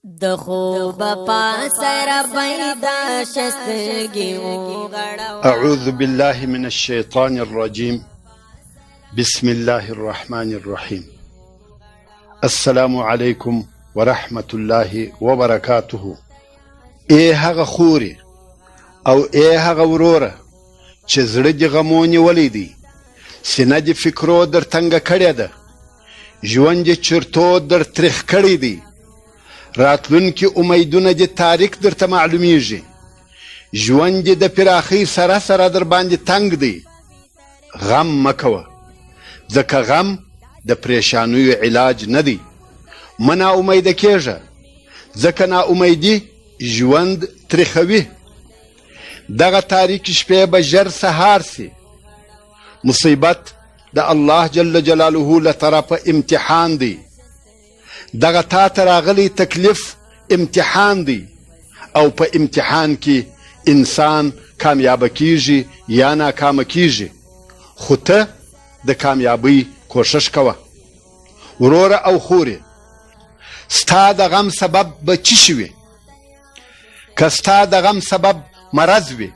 د خوب پاسر پیدا شسترگی وغړو. أعوذ بالله من الشيطان الرجيم. بسم الله الرحمن الرحيم. السلام عليكم ورحمة الله وبركاته. اے هغه خوري او اے هغه وروره چې زړه دې غمونې ولی دی، سینه دې فکرو در تنګه کړې ده، ژوند دې چرتو در تریخ کړی دی، راتلونکي امیدونه دې تاریک درته معلومیږي، ژوند دې د پراخۍ سره سره در باندې تنګ دی. غم مه کوه، ځکه غم د پریشانیو علاج نه دی. مه ناامیده کېږه، ځکه ناامیدي ژوند تریخوي. دغه تاریکې شپې به ژر سهار سي. مصیبت د الله جل جلاله له طرفه امتحان دی. دغه تا ته راغلی تکلیف امتحان دی، او په امتحان کې انسان کامیابه کیږي یا ناکامه کیږي، خو ته د کامیابۍ کوشش کوه. وروره او خورې، ستا د غم سبب به څه شي وي؟ که ستا د غم سبب مرض وي،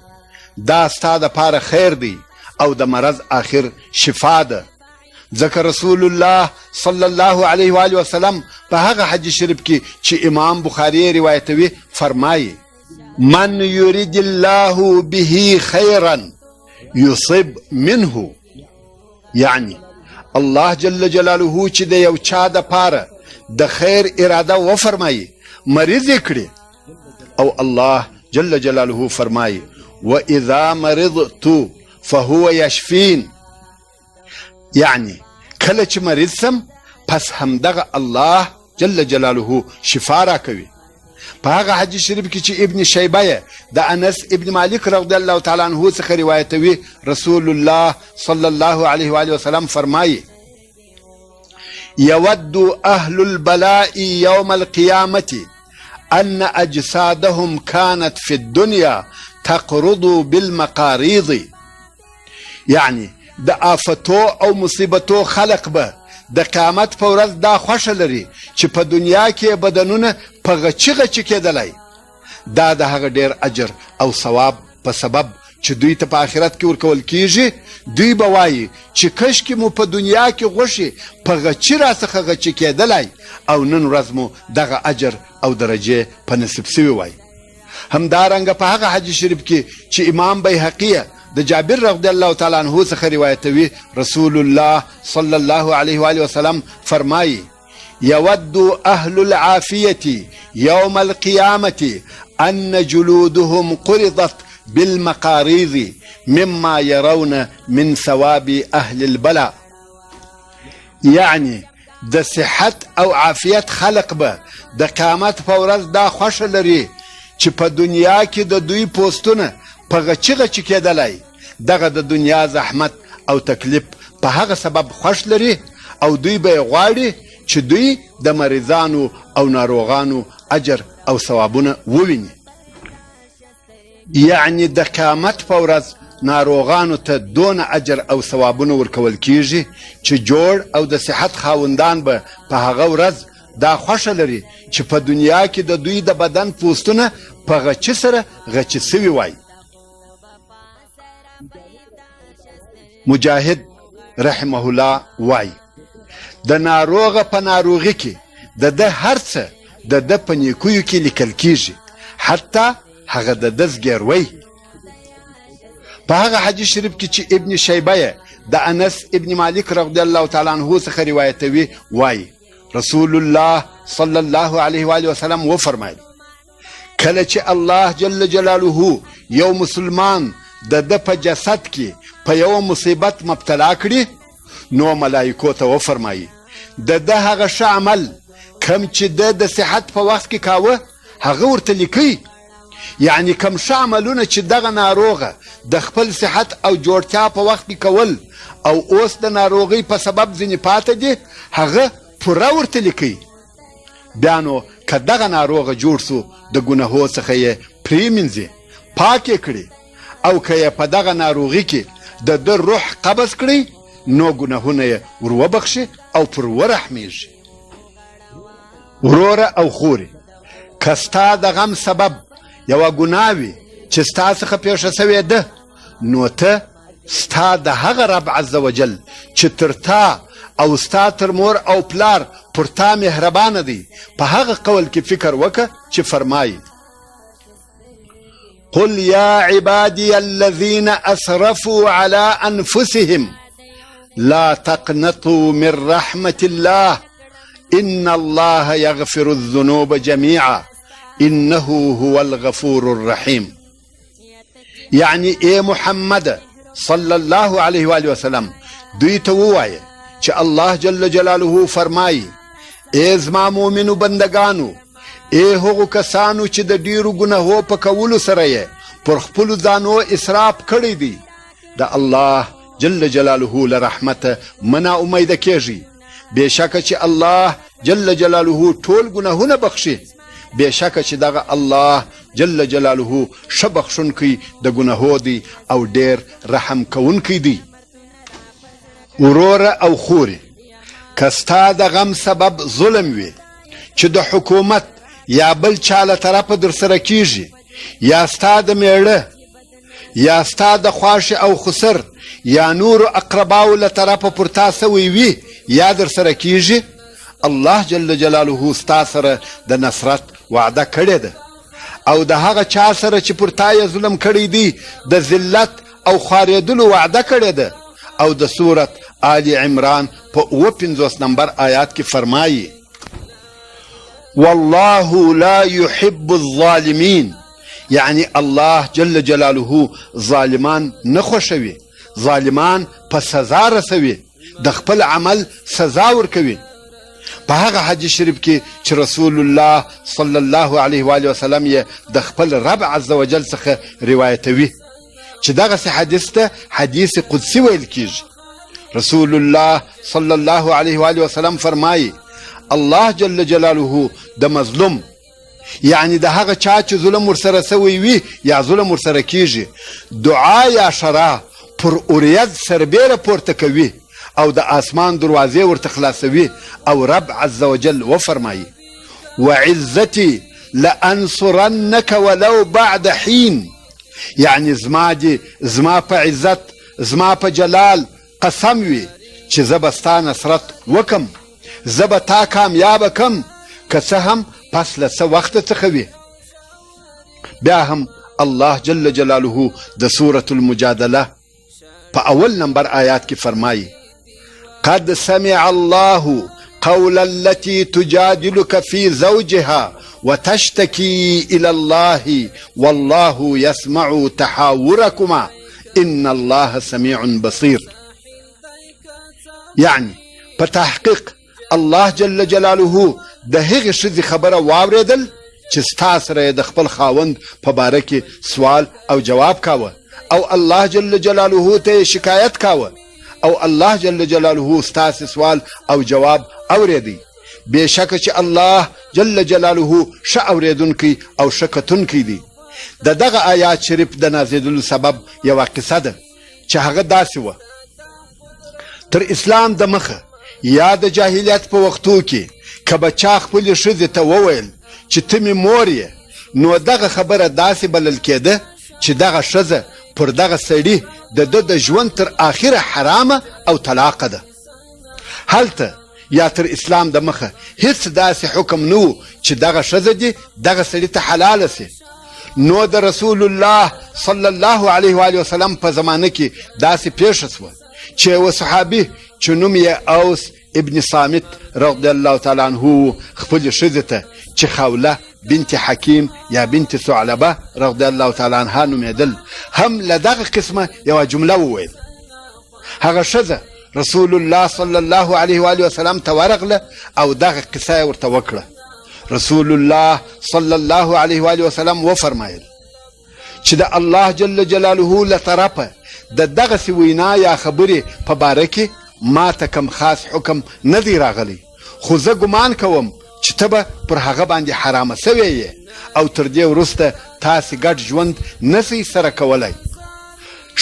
دا ستا دپاره خیر دی او د مرض آخر شفا ده. ځکه رسول الله صلی الله علیه و آله وسلم په هغه حدیث شریف کې چې امام بخاري روایتوي فرمایي: من یرید الله به خیرا یصب منه. یعنی الله جل جلاله چې د یو چا دپاره د خیر اراده وفرمایي، مریض یې کړي. او الله جل جلاله فرمایي: واذا مرضت فهو یشفین. یعنی کله چې مریض سم، پس همدغه الله جل جلاله شفا راکوي. په هغه حدیث شریف کې چې ابن شیبه د انس ابن مالک رضی الله تعالی عنه څخه روایتوي، رسول الله صلی الله علیه و آله وسلم فرمایي: یود اهل البلاء یوم القیامة ان اجسادهم كانت في الدنيا تقرض بالمقاريض. یعنی د آفتو او مصیبتو خلق به د قیامت په ورځ دا خوښه لري چې په دنیا کې بدنونه په غچي غچي کېدلی. دا د هغه ډېر اجر او ثواب په سبب چې دوی ته په آخرت کې ورکول کیږي. دوی به وایي چې کشکې مو په دنیا کې غوښې په غچي راڅخه غچي کېدلی، او نن ورځ مو دغه اجر او درجې په نصیب سوي وای. همدارنګه په هغه حدیث شریف کې چې امام بیهقي د جابر رضی الله تعالی عنه څخه روایتوي، رسول الله صلی الله علیه و آله وسلم فرمایي: یود اهل العافیة یوم القیامة ان جلودهم قرضت بالمقاريض مما يرون من ثواب اهل البلاء. یعنی د صحت او عافیت خلق به د قیامت په ورځ دا خوښه لري چې په دنیا کې د دوی پوستونه په غچي غچي کېدلی. دغه د دنیا زحمت او تکلیف په هغه سبب خوښ لري، او دوی به یې غواړي چې دوی د مریضانو او ناروغانو اجر او ثوابونه وویني. یعنی د قیامت په ورځ ناروغانو ته دونه اجر او ثوابونه ورکول کیږي چې جوړ او د صحت خاوندان به په هغه ورځ دا خوښه لري چې په دنیا کې د دوی د بدن پوستونه په غچي سره غچي سوي وای. مجاهد رحمه الله وای: د ناروغه په ناروغي کې د ده هر څه د ده په نیکیو کې لیکل کیږي، حتی هغه د ده زګیروی. په هغه حدیث شریف کې چې ابن شیبه د انس ابن مالک رضی الله تعالی عنه څخه روایتوي، وای: رسول الله صلی الله علیه و آله وسلم وفرمایل: کله چې الله جل جلاله یو مسلمان د ده په جسد کې په یو مصیبت مبتلا کړي، نو ملائکو ته وفرمایي د ده هغه ښه عمل کم چې ده د صحت په وخت کې کاوه، هغه ورته لیکي. یعنی کم ښه عملونه چې دغه ناروغه د خپل صحت او جوړتیا په وخت کې کول، او اوس د ناروغۍ په سبب ځینې پاته دي، هغه پوره ورته لیکي. بیا نو که دغه ناروغه جوړ سو، د ګناهو څخه یې پرېمینځي، پاک یې کړي، او که یې په دغه ناروغي کې د ده روح قبض کړي، نو ګناهونه یې ور وبخښي او پر ورحمیږي. وروره او خورې، که ستا د غم سبب یوه ګناه وي چې ستا څخه پیښه سوې ده، نو ته ستا د هغه رب عز وجل چې تر تا او ستا تر مور او پلار پر تا مهربانه دی، په هغه قول کې فکر وکړه چې فرمایي: قل يا عبادي الذين أسرفوا على أنفسهم لا تقنطوا من رحمة الله إن الله يغفر الذنوب جميعا إنه هو الغفور الرحيم. يعني اے محمد صلی الله علیه و آله وسلم دوی ته ووایه چې الله جل جلاله فرمایي: اے زما مؤمنو بندگانو، اے هغو کسانو چې د ډیرو ګناهو په کولو سره یې پر خپلو ځانو اسراف کړی دی، د الله جل جلاله له رحمته مه ناامیده کیږي. بېشکه چې الله جل جلاله ټول ګناهونه بخښي، بېشکه چې دغه الله جل جلاله ښه بخښونکی د ګناهو دی او ډېر رحم کوونکی دی. وروره او خورې، که ستا د غم سبب ظلم وي چې د حکومت یا بل چا له طرفه در سره کیږي، یا ستا د میړه یا ستا د خواښې او خسر یا نورو اقرباو له طرفه پر تا سوی وي یا در سره کیږي، الله جل جلاله ستا سره د نصرت وعده کړې ده، او د هغه چا سره چې پر تا یې ظلم کړی دی د ذلت او خوارېدلو وعده کړې ده. او د سورت آل عمران په 59 نمبر آیات کې فرمایي: والله لا يحب الظالمين، یعنی الله جل جلاله ظالمان نه خوښوي، ظالمان په سزا رسوي، د خپل عمل سزا ورکوي. په هغه حدیث شریف کې چې رسول الله صلی الله علیه و آله وسلم یې د خپل رب عز وجل څخه روایتوي، چې دغسې حدیث ته حدیث قدسی ویل کیږي. رسول الله صلی الله علیه و آله وسلم فرمایي: الله جل جلاله د مظلوم، یعنی د هغه چا چې ظلم ورسره سوی وي یا ظلم ورسره کیږي، دعا یا شرع پر اورید سربیره پورته کوي او د آسمان دروازې ورته خلاصوي. او رب عز وجل وفرمایي: وعزتي لانصرنك ولو بعد حين، یعنی زما په عزت، زما په جلال قسم وي چې زه به ستا نصرت وکم، زه به تا کامیابه کم، که څه هم پس له څه وخته څخه وي. بیا هم الله جل جلاله د سورة المجادله په اول نمبر آیات کې فرمایي: قد سمع الله قول التي تجادلك في زوجها وتشتكي إلى الله والله يسمع تحاوركما إن الله سميع بصير. یعنی په تحقیق الله جل جلاله د هغې ښځې خبره واورېدل چې ستا سره یې د خپل خاوند په باره کې سوال او جواب کاوه، او الله جل جلاله ته شکایت کاوه، او الله جل جلاله ستاسې سوال او جواب اورېدی. بېشکه چې الله جل جلاله ښه اورېدونکی او ښه کتونکی دی. د دغه آیات شریف د نازېدلو سبب یوه قصه ده چې هغه داسې وه: تر اسلام د مخه یا د جاهلیت په وختو کې که به چا خپلې ښځې ته وویل چې ته مې مور یې، نو دغه خبره داسې بلل کېده چې دغه ښځه پر دغه سړي د ده د ژوند تر آخره حرامه او طلاقه ده. هلته یا تر اسلام د مخه هیڅ داسې حکم نه و چې دغه ښځه دې دغه سړي ته حلاله سي. نو د رسول الله صلی الله علیه و آله وسلم په زمانه کې داسې پیښه سوه چې یوه صحابي چې نوم یې اوس ابن صامت رضی الله تعالی عنه خپلې ښځې ته چې خوله بنت حکیم یا بنت ثعلبه رضی الله تعالی عنها نومېدل، هم له دغه قسمه یوه جمله وویل. هغه ښځه رسول الله صلی الله علیه و آله وسلم ته ورغله او دغه قصه یې ورته وکړه. رسول الله صلی الله علیه و آله وسلم وفرمایل چې د الله جل جلاله له طرفه د دغسې وینا یا خبرې په باره کې ما ته کم خاص حکم نه دی راغلی، خو زه ګمان کوم چې ته به پر هغه باندې حرامه سوی یې او تر دې وروسته تاسې ګډ ژوند نسئ سره کولی.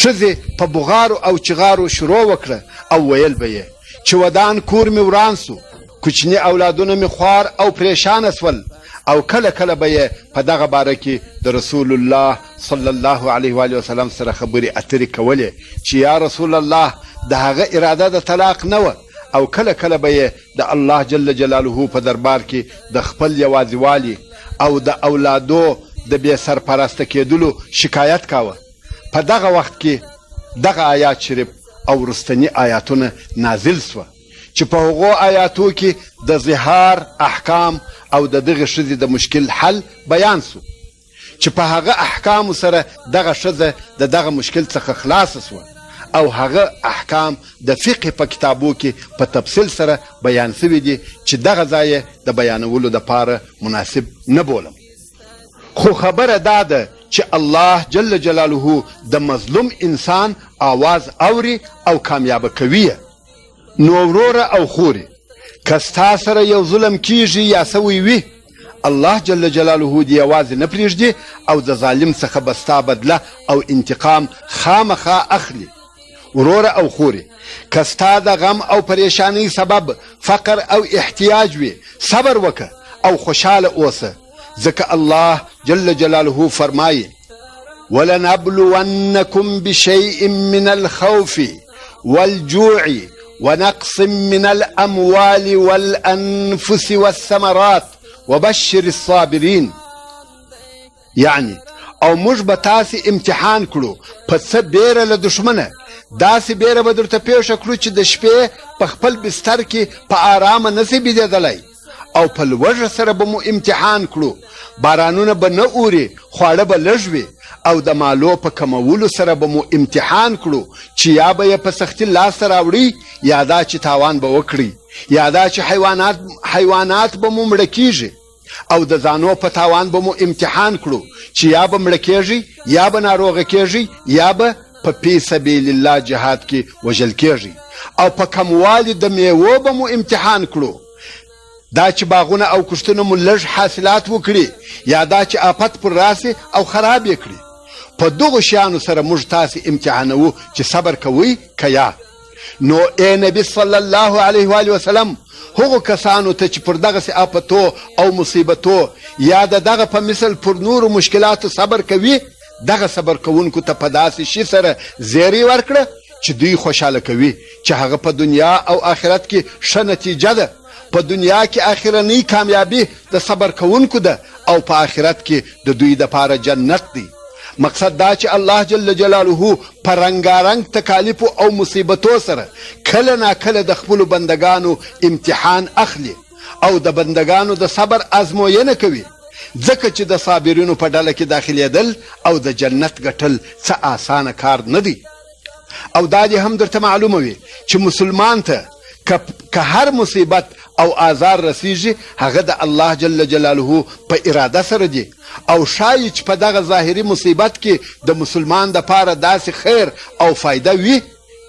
ښځې په بغارو او چغارو شروع وکړه او ویل به یې چې ودان کور مې وران سو، کوچني اولادونه مې خوار او پریشانه سول، او کله کله به یې په دغه باره کې د رسول الله صلی الله علیه و وسلم سره خبرې اترې کولې چې یا رسول الله د هغه اراده د طلاق نه وه، او کله کله به یې د الله جل جلاله په دربار کې د خپل یوازیوالي او د اولادو د بې سرپرسته کېدلو شکایت کاوه. په دغه وخت کې دغه آیات شریف او وروستني آیاتونه نازل سوه چې په هغو آیاتو کې د زهار احکام او د دغه ښځې د مشکل حل بیان سو چې په هغه احکامو سره دغه ښځه د دغه مشکل څخه خلاصه سوه، او هغه احکام د فقه په کتابو کې په تفصیل سره بیان سوي دي چې دغه ځای د بیانولو دپاره مناسب نه بولم. خو خبره دا ده چې الله جل جلاله د مظلوم انسان آواز اوري او کامیابه کوي. نو وروره او خوري که ستا سره یو ظلم کیږي یا سوی وي، الله جل جلاله دې یوازې نه پرېږدي او د ظالم څخه به ستا بدله او انتقام خامخا اخلي. وروره او خوري که ستا د غم او پریشانی سبب فقر او احتیاج وي، صبر وکه او خوشحاله اوسه، ځکه الله جل جلاله فرمایي ولنبلونکم بشیء من الخوف والجوع ونقص من الاموال والانفس والثمرات وبشر الصابرین. یعنی او موږ به تاسې امتحان کړو په څه بیره له دښمنه، داسې بیره به درته پیښه کړو چې د شپې په خپل بستر کې په آرامه نسي بیدېدلی، او په لوږه سره به مو امتحان کړو، بارانونه به نه اوري، خواړه به لږ وي، او د مالو په کمولو سره به مو امتحان کړو چې یا به یې په سختي لاسته راوړي یا دا چې تاوان به وکړي، یا دا چې حیوانات به مو مړه کیږي، او د ځانو په تاوان به مو امتحان کړو چې یا به مړه کیږي یا به ناروغه کیږي یا به په فی سبیل الله جهاد کې وژل کیږي، او په کموالي د میوو به مو امتحان کړو، دا چې باغونه او کښتونه مو لږ حاصلات وکړي یا دا چې آفت پر راسي او خراب یې کړي. په دغو شیانو سره موږ تاسې امتحانوو چې صبر کوئ که یا. نو ای نبی صلی الله علیه و وسلم هغو کسانو ته چې پر دغسې آفتو او مصیبتو یا د دغه په مثل پر نورو مشکلاتو صبر کوي، دغه صبر کوونکو ته په داسې شي سره زیری ورکړه چې دوی خوشحاله کوي چې هغه په دنیا او آخرت کې ښه نتیجه ده. په دنیا کې آخرنۍ کامیابي د صبر کوونکو ده، او په آخرت کې د دوی دپاره جنت دی. مقصد دا چې الله جل جلاله په رنګارنګ تکالیفو او مصیبتو سره کله ناکله د خپلو بندگانو امتحان اخلي او د بندگانو د صبر ازموینه کوي، ځکه چې د صابرینو په ډله کې داخلېدل او د جنت ګټل څه آسانه کار نه دی. او دا دې هم درته معلومه وي چې مسلمان ته که هر مصیبت او آزار رسیږي هغه د الله جل جلاله په اراده سره دی، او شاید چې په دغه ظاهري مصیبت کې د مسلمان دپاره داسې خیر او فایده وي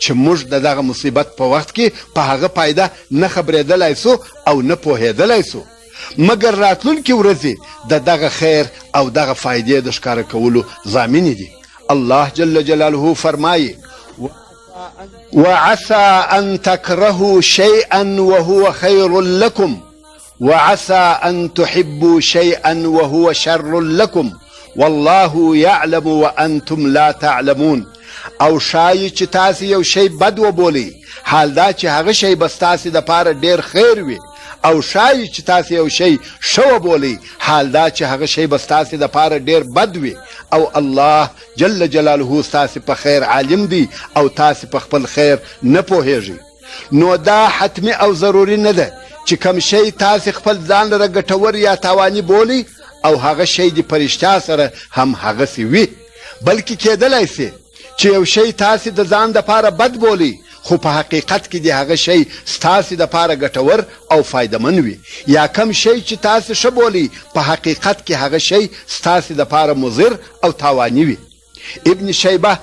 چې موږ د دغه مصیبت په وخت کې په هغه فایده نه خبرېدلی سو او نه پوهېدلی سو، مګر راتلونکي ورځې د دغه خیر او دغه فایدې د ښکاره کولو ضامنې دي. الله جل جلاله فرمایي وعسى أن تكرهوا شيئا وهو خير لكم وعسى أن تحبوا شيئا وهو شر لكم والله يعلم وأنتم لا تعلمون. او شاید چې تاسې یو شی بد وبولئ، حال دا چې هغه شی به ستاسې دپاره ډېر خیر وي، او شاید چې تاسې یو شی ښه وبولئ، حال دا چې هغه شی به ستاسې دپاره ډېر بد وي، او الله جل جلاله ستاسې په خیر عالم دی او تاسې په خپل خیر نه پوهیږئ. نو دا حتمی او ضروري نه ده چې کم شی تاسې خپل ځان لره ګټور یا تاواني بولئ او هغه شی د پرشتیا سره هم هغسې وي، بلکې کېدلی سي چې یو شی تاسې د ځان دپاره بد بولئ خو په حقیقت کې د هغه شی ستاسې دپاره ګټور او فایدهمن وي، یا کم شی چې تاسې ښه بولئ په حقیقت کې هغه شی ستاسې دپاره مضر او تاواني وي. ابن شیبه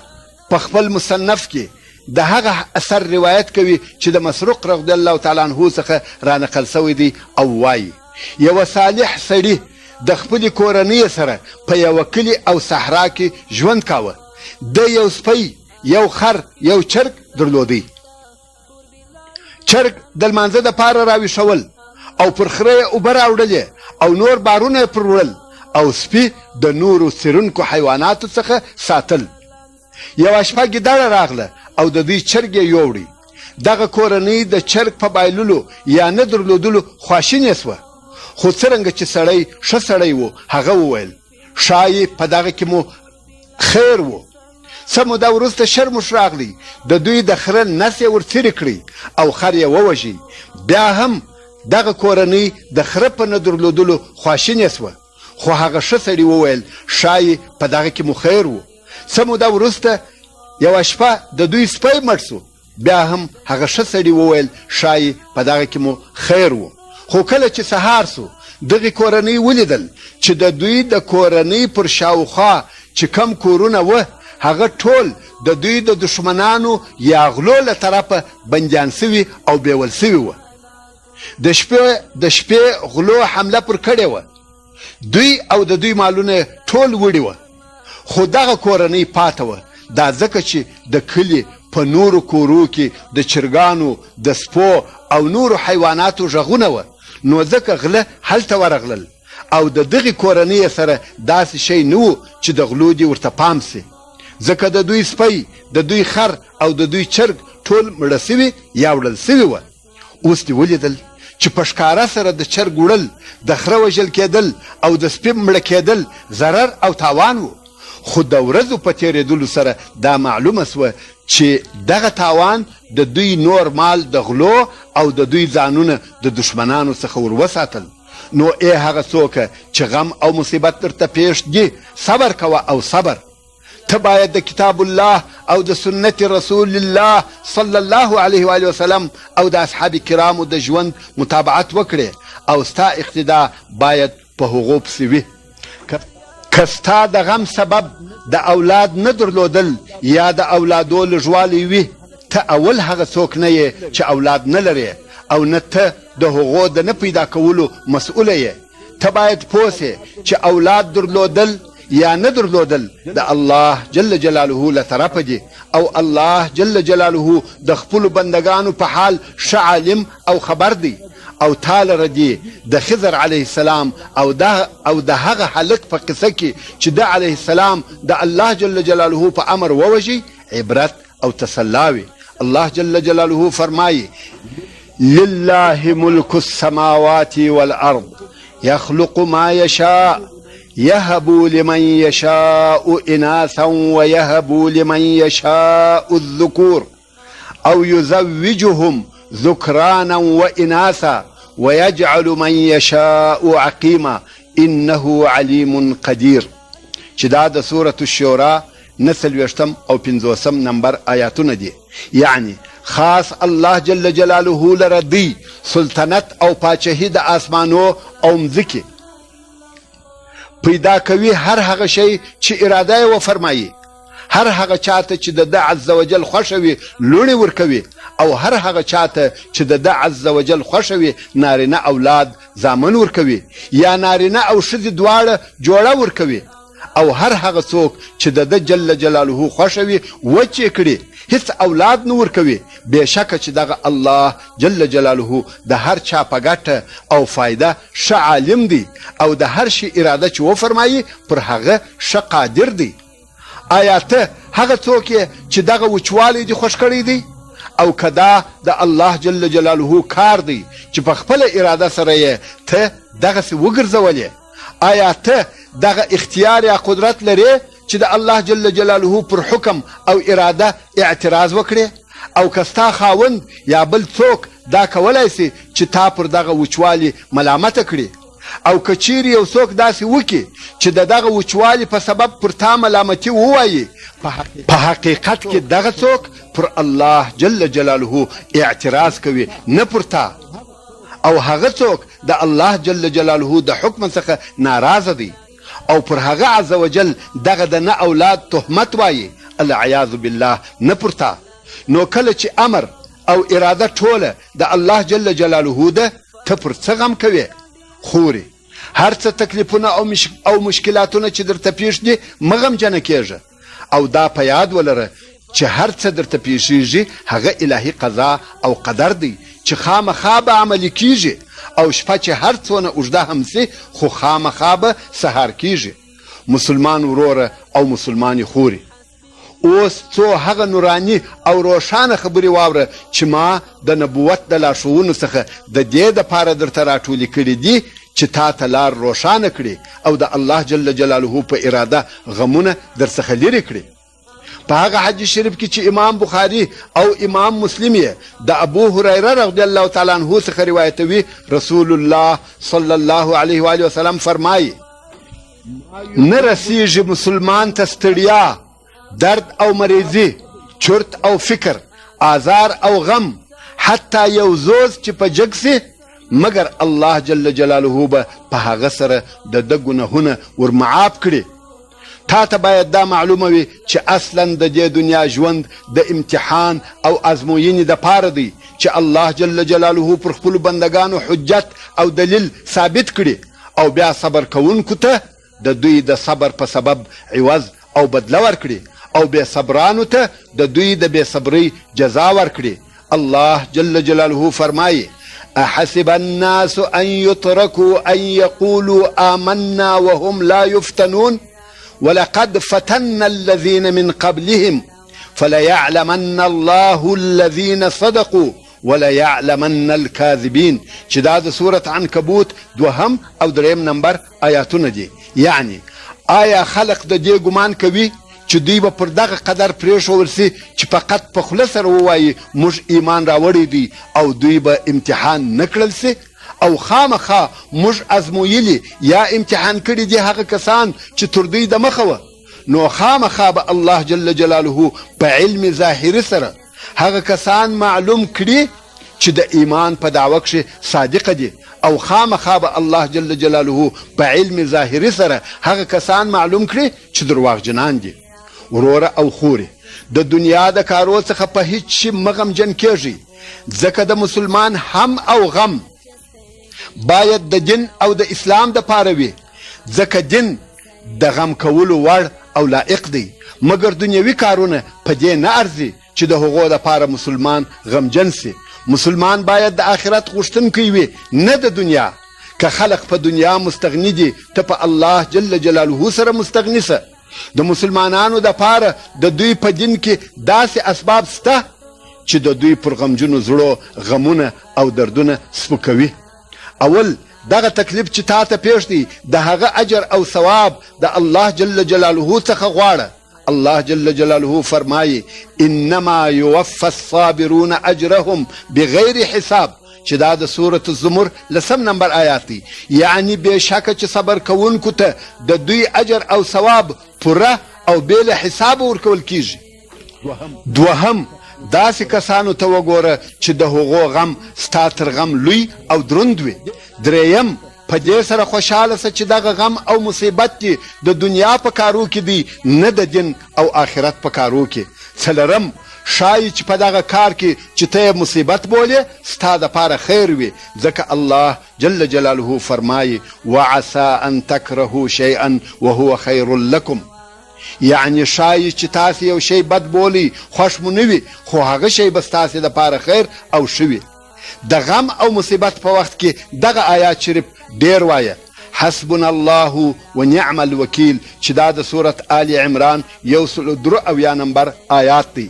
په خپل مصنف کې د هغه اثر روایت کوي چې د مسروق رضی الله تعالی عنه څخه رانقل سوی دی، او وایي یوه صالح سړي د خپلې کورنۍ سره په یوه کلي او صحرا کې ژوند کاوه. د یو سپی، یو خر، یو چرګ درلودی. چرګ د لمانځه دپاره راویښول او پر خره یې اوبه راوړلې او نور بارونه یې پر وړل او سپي د نورو څیرونکو حیواناتو څخه ساتل. یوه شپه ګیدړه راغله او د دوی چرګ یې یووړی. دغه کورنۍ د چرګ په بایللو یا نه درلودلو خواشینې سوه، خو څرنګه چې سړی ښه سړی و هغه وویل ښایي په دغه کې مو خیر و. څه موده وروسته شرموش راغلی، د دوی د خره نس یې ورڅیرې کړی او خر یې ووژی. بیا هم دغه کورنۍ د خره په نه درلودلو خواشینې سوه، خو هغه ښه سړي وویل ښایي په دغه کې مو خیر و. څه موده وروسته یوه شپه د دوی سپی مړ سو، بیا هم هغه ښه سړي وویل ښایي په دغه کې مو خیر و. خو کله چې سهار سو دغې کورنۍ ولیدل چې د دوی د کورنۍ پر شاوخوا چې کم کورونه وه هغه ټول د دوی د دشمنانو یا غلو له طرفه بندیان سوي او بیول سوي وه. د شپې غلو حمله پر کړې وه، دوی او د دوی مالونه ټول وړي وه، خو دغه کورنۍ پاته وه. دا ځکه چې د کلي په نورو کورو کې د چرګانو د سپو او نورو حیواناتو غږونه وه، نو ځکه غله هلته ورغلل او د دغې کورنۍ سره داسې شی نه و چې د غلو دې ورته پام سي، ځکه د دوی سپی، د دوی خر او د دوی چرګ ټول مړه سوي یا وړل سوي وه. اوس دې ولیدل چې په ښکاره سره د چرګ وړل، د خره وژل کېدل او د سپي مړه کېدل ضرر او تاوان و، خو د ورځو په تېرېدلو سره دا معلومه سوه چې دغه تاوان د دوی نور مال د غلو او د دوی ځانونه د دشمنانو څخه ور وساتل. نو ای هغه څوکه چې غم او مصیبت درته پیښ دي صبر کوه او صبر. ته باید د کتاب الله او د سنت رسول الله صلی الله علیه و آله وسلم او د اصحاب کرامو د ژوند متابعت وکړې او ستا اقتدا باید په هغو پسې وي. که ستا د غم سبب د اولاد نه درلودل یا د اولادو لږوالی وي، ته اول هغه څوک نه یې چې اولاد نه لرې او نه ته د هغو د نه پیدا کولو مسؤله یې. ته باید پوه سې چې اولاد درلودل یا نه درلودل د الله جل جلاله له طرفه دي او الله جل جلاله د خپلو بندگانو په حال ښه عالم او خبر دی. او تا لره دي د خضر علیه السلام او د هغه هلک په قصه کې چې د علیه السلام د الله جل جلاله په امر ووژي عبرت او تسلاوي. الله جل جلاله فرمایي لله ملک السماوات والارض يخلق ما يشاء يهب لمن يشاء إناثا ويهب لمن يشاء الذكور أو يزوجهم ذكرانا وإناثا ويجعل من يشاء عقيما إنه عليم قدير. چې دا د سورة الشورى 49 او 50 نمبر آیاتونه دي. یعنی خاص الله جل جلاله لره دی سلطنت او پاچهی د آسمانو او مځکې، پیدا کوي هر هغه شی چې اراده یې وفرمایي، هر هغه چاته چې د ده عز وجل خوښه وي لوڼې ورکوي، او هر هغه چاته چې د ده عز وجل خوښه وي نارینه اولاد زامن ورکوي یا نارینه او ښځې دواړه جوړه ورکوي، او هر هغه څوک چې د ده جل جلاله خوښه وي وچ یې کړي هیڅ اولاد نه ورکوي. بېشکه چې دغه الله جل جلاله د هر چا په ګټه او فایده ښه عالم دی او د هر شي اراده چې وفرمایي پر هغه ښه قادر دی. آیا ته هغه څوک یې چې دغه وچوالی دې خوښ کړی دی؟ او که دا د الله جل جلاله کار دی چې په خپله اراده سره یې ته دغسې وګرځولې، آیا ته دغه اختیار یا قدرت لرې چې د الله جل جلاله پر حکم او اراده اعتراض وکړي؟ او که ستا خاوند یا بل څوک دا کولی سي چې تا پر دغه وچوالي ملامته کړي؟ او که چیرې یو څوک داسې وکړي چې د دغه وچوالي په سبب پر تا ملامتي ووایي، په حقیقت کې دغه څوک پر الله جل جلاله اعتراض کوي نه پر تا، او هغه څوک د الله جل جلاله د حکم څخه ناراضه دی او پر هغه عز وجل دغه د نه اولاد تهمت وایي العیاذ بالله نه پر تا. نو کله چې امر او اراده ټوله د الله جل جلاله ده، ته پر څه غم کوې؟ خورې هر څه تکلیفونه او مشکلاتونه چې درته پیښ دي مه غمجنه کېږه، او دا په یاد ولره چې هر څه درته پیښیږي هغه الهي قضا او قدر دی چې خامخا به عملي کیږي، او شپه چې هر څونه اوږده هم سي خو خامخا به سهار کیږي. مسلمان وروره او مسلمانې خوري، اوس څو هغه نوراني او روښانه خبرې واوره چې ما د نبوت د لارښوونو څخه د دې دپاره درته راټولې کړي دي چې تا ته لار روښانه کړي او د الله جل جلاله په اراده غمونه در څخه لرې کړي. په هغه حدیث شریف کې چې امام بخاري او امام مسلم یې د ابو هریره رضی الله تعالی عنه څخه روایتوي، رسول الله صلی الله علیه و آله وسلم فرمایي نه رسیږي مسلمان ته ستړیا، درد او مریضي، چرت او فکر، آزار او غم، حتی یو زوز چې په جګ سي مګر الله جل جلاله به په هغه سره د ده ګناهونه ورمعاف کړي. تا ته باید دا معلومه وي چې اصلا د دې دنیا ژوند د امتحان او ازموینې دپاره دی چې الله جل جلاله پر خپلو بندګانو حجت او دلیل ثابت کړي او بیا صبر کوونکو ته د دوی د صبر په سبب عوض او بدله ورکړي او بې صبرانو ته د دوی د بې صبرۍ جزا ورکړي. الله جل جلاله فرمایي احسب الناس ان يتركوا ان يقولوا آمنا وهم لا يفتنون ولقد فتنا الذين من قبلهم فليعلمن الله الذين صدقوا وليعلمن الكاذبين، چې دا د سورة عنکبوت 2 او 3 نمبر آیاتونه دي. یعنی آیا خلق د دې ګمان کوي چې دوی به پر دغه قدر پرېښول سي چې فقط په خوله سره ووایي موږ ایمان راوړی دی او دوی به امتحان نه کړل سي او خامخا موږ ازمویلي یا امتحان کړي دي هغه کسان چې تر دوی د مخه وه، نو خامخا به الله جل جلاله په علم ظاهري سره هغه کسان معلوم کړي چې د ایمان په دعوه کښې صادقه دي او خامخا به الله جل جلاله په علم ظاهري سره هغه کسان معلوم کړي چې درواغجنان دي. وروره او خوري، د دنیا د کارو څخه په هیڅ شي مه غمجن کېږئ، ځکه د مسلمان هم او غم باید د دین او د اسلام دپاره وي، ځکه دین د غم کولو وړ او لایق دی، مګر دنیوي کارونه په دې نه ارزي چې د هغو دپاره مسلمان غمجن سي. مسلمان باید د آخرت غوښتونکی وي نه د دنیا. که خلق په دنیا مستغني دي ته په الله جل جلاله سره مستغني سه. د مسلمانانو دپاره د دوی په دین کې داسې اسباب سته چې د دوی پر غمجنو زړو غمونه او دردونه سپکوي. اول دغه تکلیف چې تا ته پیښ دی د هغه اجر او ثواب د الله جل جلاله څخه غواړه. الله جل جلاله فرمایي انما يوفى الصابرون اجرهم بغیر حساب، چې دا د سورة الزمر 10 نمبر آیات دی. یعنی بېشکه چې صبر کوونکو ته د دوی اجر او ثواب پوره او بې له حسابه ورکول کیږي. دوهم داسې کسانو ته وګوره چې د هغو غم ستا تر غم لوی او دروند وي. دریم په دې سره خوشحاله سه چې دغه غم او مصیبت دي د دنیا په کارو کې دی نه د دین او آخرت په کارو کې. څلرم ښایي چې په دغه کار کې چې ته یې مصیبت بولې ستا دپاره خیر وي، ځکه الله جل جلاله فرمایي وعسى ان تکرهوا شیئا وهو خیر لکم. یعنی ښایي چې تاسې یو شی بد بولئ، خوښ مو نه وي، خو هغه شی به ستاسې دپاره خیر او ښه وي. د غم او مصیبت په وخت کې دغه آیات شریف ډیر وایه حسبنا الله ونعم الوکیل، چې دا د سورة آل عمران 103 نمبر آیات دی.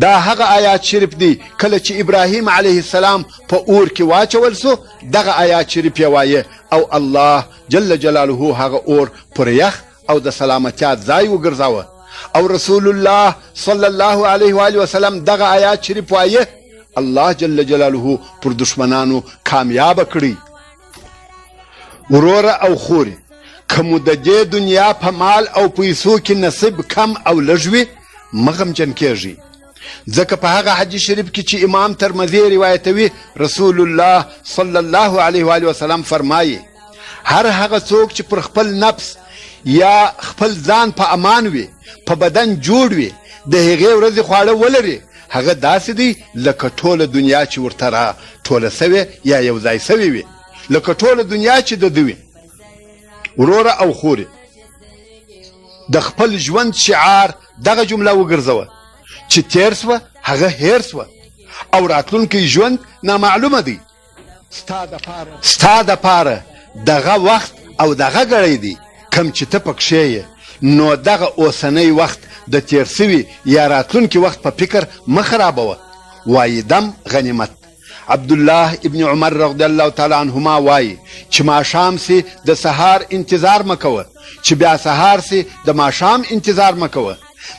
دا هغه آیات شریف دی کله چې ابراهیم علیه السلام په اور کې واچول سو دغه آیات شریف یې وایه او الله جل جلاله هغه اور پر یخ او د سلامتیا ځای وګرځاوه او رسول الله صلی الله علیه و آله وسلم دغه آیات شریف وایه الله جل جلاله پر دشمنانو کامیاب کړي. وروره او خوري، که مو د دې دنیا په مال او پیسو کې نصیب کم او لږ وي مه غمجن کېږئ، ځکه په هغه حدیث شریف کې چې امام ترمذي روایتوي رسول الله صلی الله علیه و آله وسلم فرمایي هر هغه څوک چې پر خپل نفس یا خپل ځان په امان وي، په بدن جوړ وي، د هغې ورځې خواړه ولري، هغه داسې دی لکه ټوله دنیا چې ورته را ټوله سوې یا یو ځای سوې وي، لکه ټوله دنیا چې د ده وي. وروره او خورې، د خپل ژوند شعار دغه جمله وګرځوه چې تیر سوه هغه هیر سوه او راتلونکی ژوند نامعلومه دی. ستا دپاره دغه وخت او دغه ګړی دی کم چې ته پکښې یې، نو دغه اوسنی وخت د تیر سوي یا راتلونکي وخت په فکر مه خرابوه. وایي دم غنیمت. عبدالله ابن عمر رضی الله تعالی عنهما وایي چې ماښام سي د سهار انتظار مه کوه، چې بیا سهار سي د ماښام انتظار مه کوه.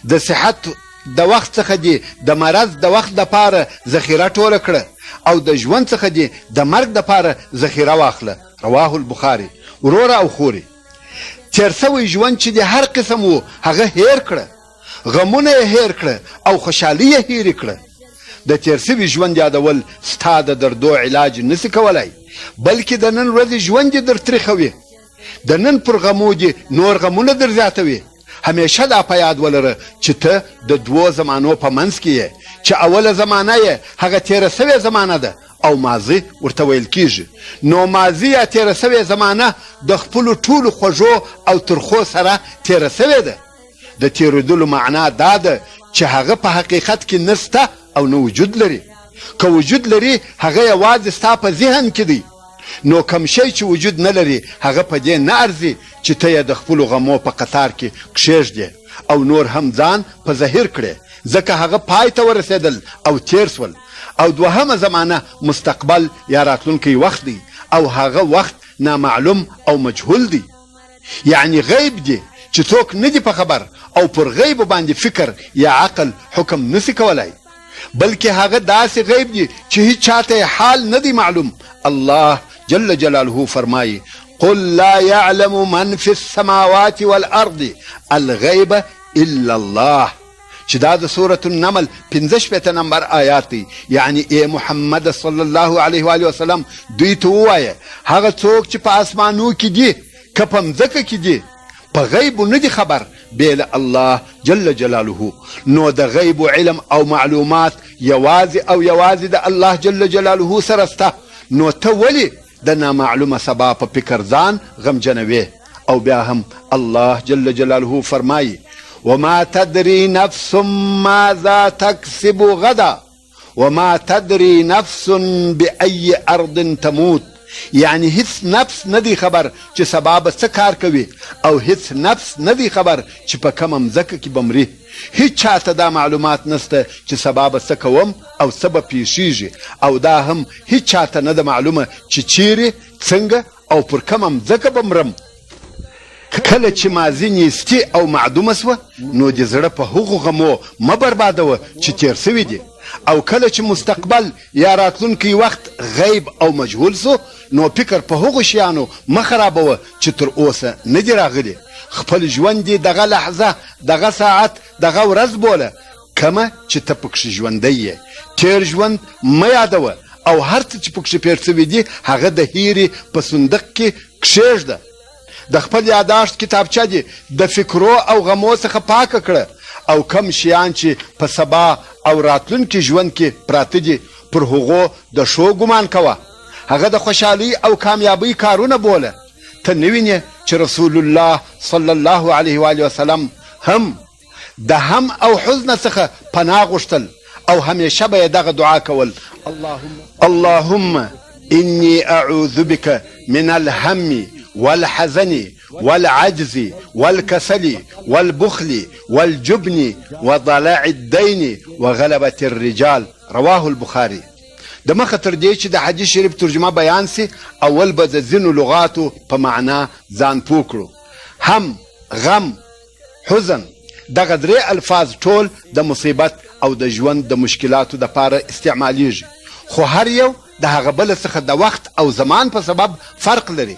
د صحت د وخت څخه دې د مرض د وخت دپاره ذخیره ټوله کړه او د ژوند څخه دې د مرګ دپاره ذخیره واخله. رواه البخاري. وروره او خورې، تیر سوی ژوند چې د هر قسم و هغه هیر کړه، غمونه یې هیر کړه او خوشحالي یې هیرې کړه. د تیر سوي ژوند یادول ستا د دردو علاج نسی کولای، بلکې د نن ورځې ژوند دې در تریخوي، د نن پر غمو دې نور غمونه در زیاتوي. همیشه دا په یاد ولره چې ته د دوو زمانو په منځ کې یې، چې اوله زمانه یې هغه تیره سوې زمانه ده او ماضي ورته ویل کیږي. نو ماضي یا تیره سوې زمانه د خپلو ټولو خوږو او ترخو سره تیره سوې ده. د تیرېدلو معنا دا ده چې هغه په حقیقت کې نسته او نه وجود لري. که وجود لري هغه یوازې ستا په ذهن کې دی. نو کم شی چې وجود نه لري هغه په دې نه ارزي چې ته یې د خپلو غمو په قطار کې کښېږدې او نور هم ځان په ظاهر کړې، ځکه هغه پای ته ورسېدل او تیر سول. او دوهمه زمانه مستقبل یا راتلونکی وخت دی او هغه وخت نامعلوم او مجهول دی، یعنی غیب دی چې څوک نه دی په خبر او پر غیب باندې فکر یا عقل حکم نسی کولای، بلکې هغه داسې غیب دی چې هیڅ چاته حال نه دی معلوم. الله جل جلاله فرمایي قل لا يعلم من في السماوات والارض الغیب الا الله، چې دا د سورة النمل 65 نمبر آیات دی. یعنی ای محمد صلی الله علیه و آله وسلم دوی ته ووایه هغه څوک چې په اسمانو کې دي که په مځکه کې دي په غیب نه دي خبر بیل الله جل جلاله. نو د غیب علم او معلومات یوازې او یوازې د الله جل جلاله سره سته. نو ته ولې د نامعلومه سبا په فکر ځان غمجنوې؟ او بیا هم الله جل جلاله فرمایي وما تدري نفس ماذا تكسب غدا وما تدري نفس بأي أرض تموت، یعنی هیڅ نفس ندی خبر چې سبا به څه کار کوي او هیڅ نفس ندی خبر چې په کومه مځکه کې به مري. هیڅ چاته دا معلومات نسته چې سبا به څه کوم او څه به پیښیږي، او دا هم هیڅ چاته نه ده معلومه چې چیرې څنګه او پر کومه مځکه به مرم. کله چې ماضي نیستي او معدومه سوه نو د زړه په هغو غمو مه بربادوه چې تیر سوي دي، او کله چې مستقبل یا راتلونکی وخت غیب او مجهول سو نو فکر په هغو شیانو مه خرابوه چې تر اوسه نه دي راغلي. خپل ژوند دې دغه لحظه دغه ساعت دغه ورځ بوله کمه چې ته پکښې ژوندی یې. تیر ژوند مه یادوه او هر څه چې پکښې پیر سوي دي هغه د هیرې په صندوق کې کښېږده. د خپل یاداشت کتابچه دې د فکرو او غمو څخه پاکه کړه، او کم شیان چې په سبا او راتلونکي ژوند کې پراته دي پر هغو د ښو ګمان کوه، هغه د خوشحالۍ او کامیابۍ کارونه بوله. ته نه وینې چې رسول الله صلی الله علیه و آله وسلم هم د هم او حزن څخه پناه غوښتل او همیشه به یې دغه دعا کول اللهم انی اعوذ بک من الهم والحزن والعجز والكسل والبخل والجبن وضلع الدين وغلبة الرجال. رواه البخاري. د مخه تر دې چې د حدیث شریف ترجمه بیان سي اول به د ځینو لغاتو په معنا ځان پوه کړو. هم، غم، حزن، دغه درې الفاظ ټول د مصیبت او د ژوند د مشکلاتو دپاره استعمالیږي، خو هر یو د هغه بل څخه د وخت او زمان په سبب فرق لري.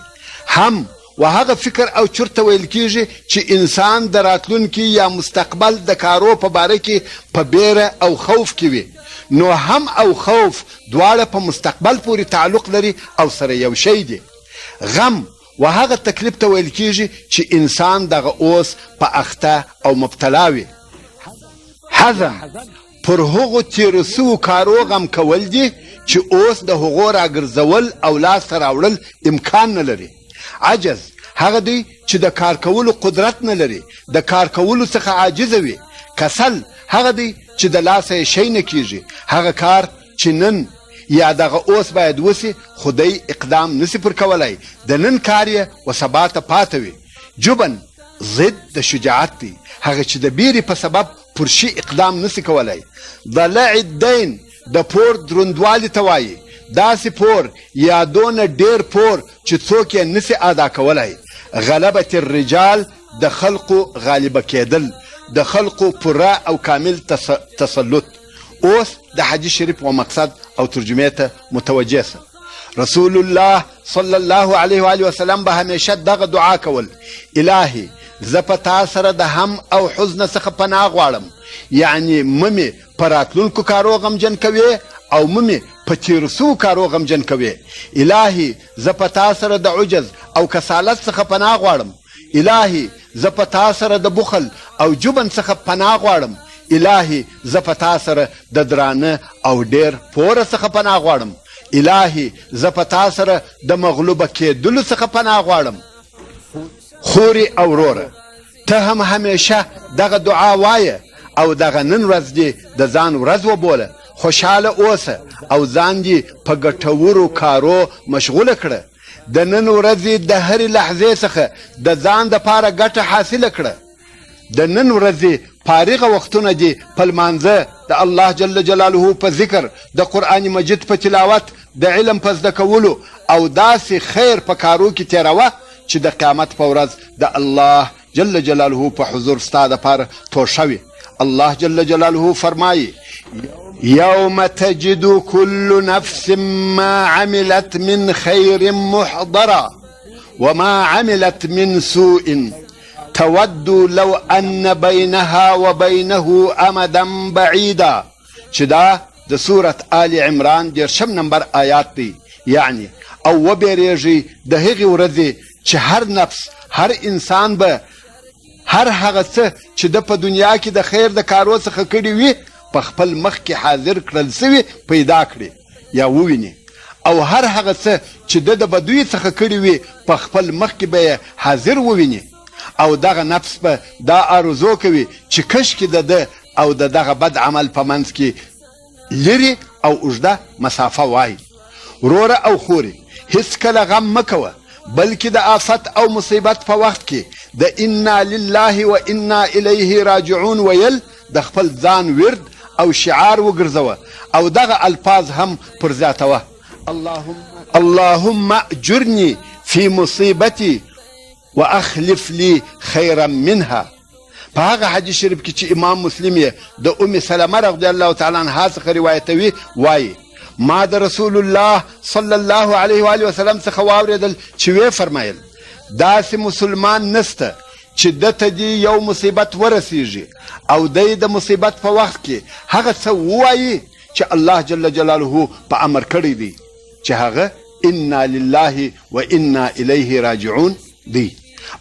هم و هغه فکر او چرته ویل کیږي چې انسان د راتلونکي یا مستقبل د کارو په باره کې په بیره او خوف کې وي. نو هم او خوف دواړه په مستقبل پورې تعلق لري او سره یو شی دي. غم و هغه تکلیف ته ویل کیږي چې انسان دغه اوس په اخته او مبتلا وي. حزن پر هغو تیرو سوو کارو غم کول دي چې اوس د هغو راګرځول او لاسته راوړل امکان نه لري. عجز هغه دی چې د کار کولو قدرت نه لري، د کار کولو څخه عاجزه وي. کسل هغه دی چې د لاسه یې شی نه کیږي، هغه کار چې نن یا دغه اوس باید وسي خو دی اقدام نسی پر کولی د نن کار یې و سبا ته پاته وي. جبن ضد د شجاعت دی، هغه چې د بیرې په سبب پر شي اقدام نسی کولی. ضلع الدین د پور دروندوالي ته وایي، داسې پور یا دونه ډیر پور چې څوک یې نسی ادا کولی. غلبت الرجال د خلقو غالبه کېدل، د خلقو پوره او کامل تسلط. اوس د حدیث شریف و مقصد او ترجمه ته متوجه سه. رسول الله صلی الله علیه و آله وسلم به همیشه دغه دعا کول: الهی زه په تا سره د هم او حزن څخه پناه غواړم، یعنی ممې په راتلونکو کارو غمجن کوې او ممې په تېرو سوو کارو غمجن کوې. الهی زه په تا سره د عجز او کسالت څخه پناه غواړم. الهی زه په تا سره د بخل او جبن څخه پناه غواړم. الهی زه په تا سره د درانه او ډیر پوره څخه پناه غواړم. الهی زه په تا سره د مغلوبه کېدلو څخه پناه غواړم. خوري او وروره، ته هم همیشه دغه دعا وایه او دغه نن ورځ دې د ځان ورځ وبوله. خوشحاله اوسه او ځان دې په ګټورو کارو مشغوله کړه. د نن ورځې د هرې لحظې څخه د ځان دپاره ګټه حاصله کړه. د نن ورځې فارغه وختونه دې په لمانځه، د الله جل جلاله په ذکر، د قرآن مجید په تلاوت، د علم په زده کولو او داسې خیر په کارو کې تېروه چې د قیامت په ورځ د الله جل جلاله په حضور ستا دپاره توشه وي. الله جل جلاله فرمایي: یوم تجد كل نفس ما عملت من خیر محضرا وما عملت من سوء تود لو ان بینها و بینه امدا بعیدا. چې دا د سورت آل عمران 10 نمبر آیات دی. یعنی او وبېرېږي د هغې ورځې چې هر نفس، هر انسان به هر هغه څه چې د په دنیا کې د خیر د کارو څخه کړي وي په خپل مخ کې حاضر کړل سوي پیدا کړي یا وویني، او هر هغه څه چې د بدوی څخه کړي وي په خپل مخ کې به حاضر وویني. او دغه نفس به دا آرزو کوي چې کشکې د ده او د دغه بد عمل په منځ کې لرې او اوږده مسافه وای. وروره او خورې، هیڅکله غم مه کوه، بلکې د آفت او مصیبت په وخت کې د انا لله و انا الیه راجعون ویل د خپل ځان ورد او شعار وګرځوه او دغه الفاظ هم پر زیاتوه: اللهم اجرني في مصیبتي واخلف لي خيرا منها. په هغه حدیث شریف کې چې امام مسلم یې د ام سلمه رضی الله تعالی عنها څخه روایتوي، وایي: ما د رسول الله صلی الله علیه و آله وسلم څخه واورېدل چې ویې فرمایل: داسې مسلمان نسته چې ده ته دې یو مصیبت ورسیږي او دی د مصیبت په وخت کې هغه څه ووایي چې الله جل جلاله په امر کړی دی، چې هغه انا لله و انا الیه راجعون دی.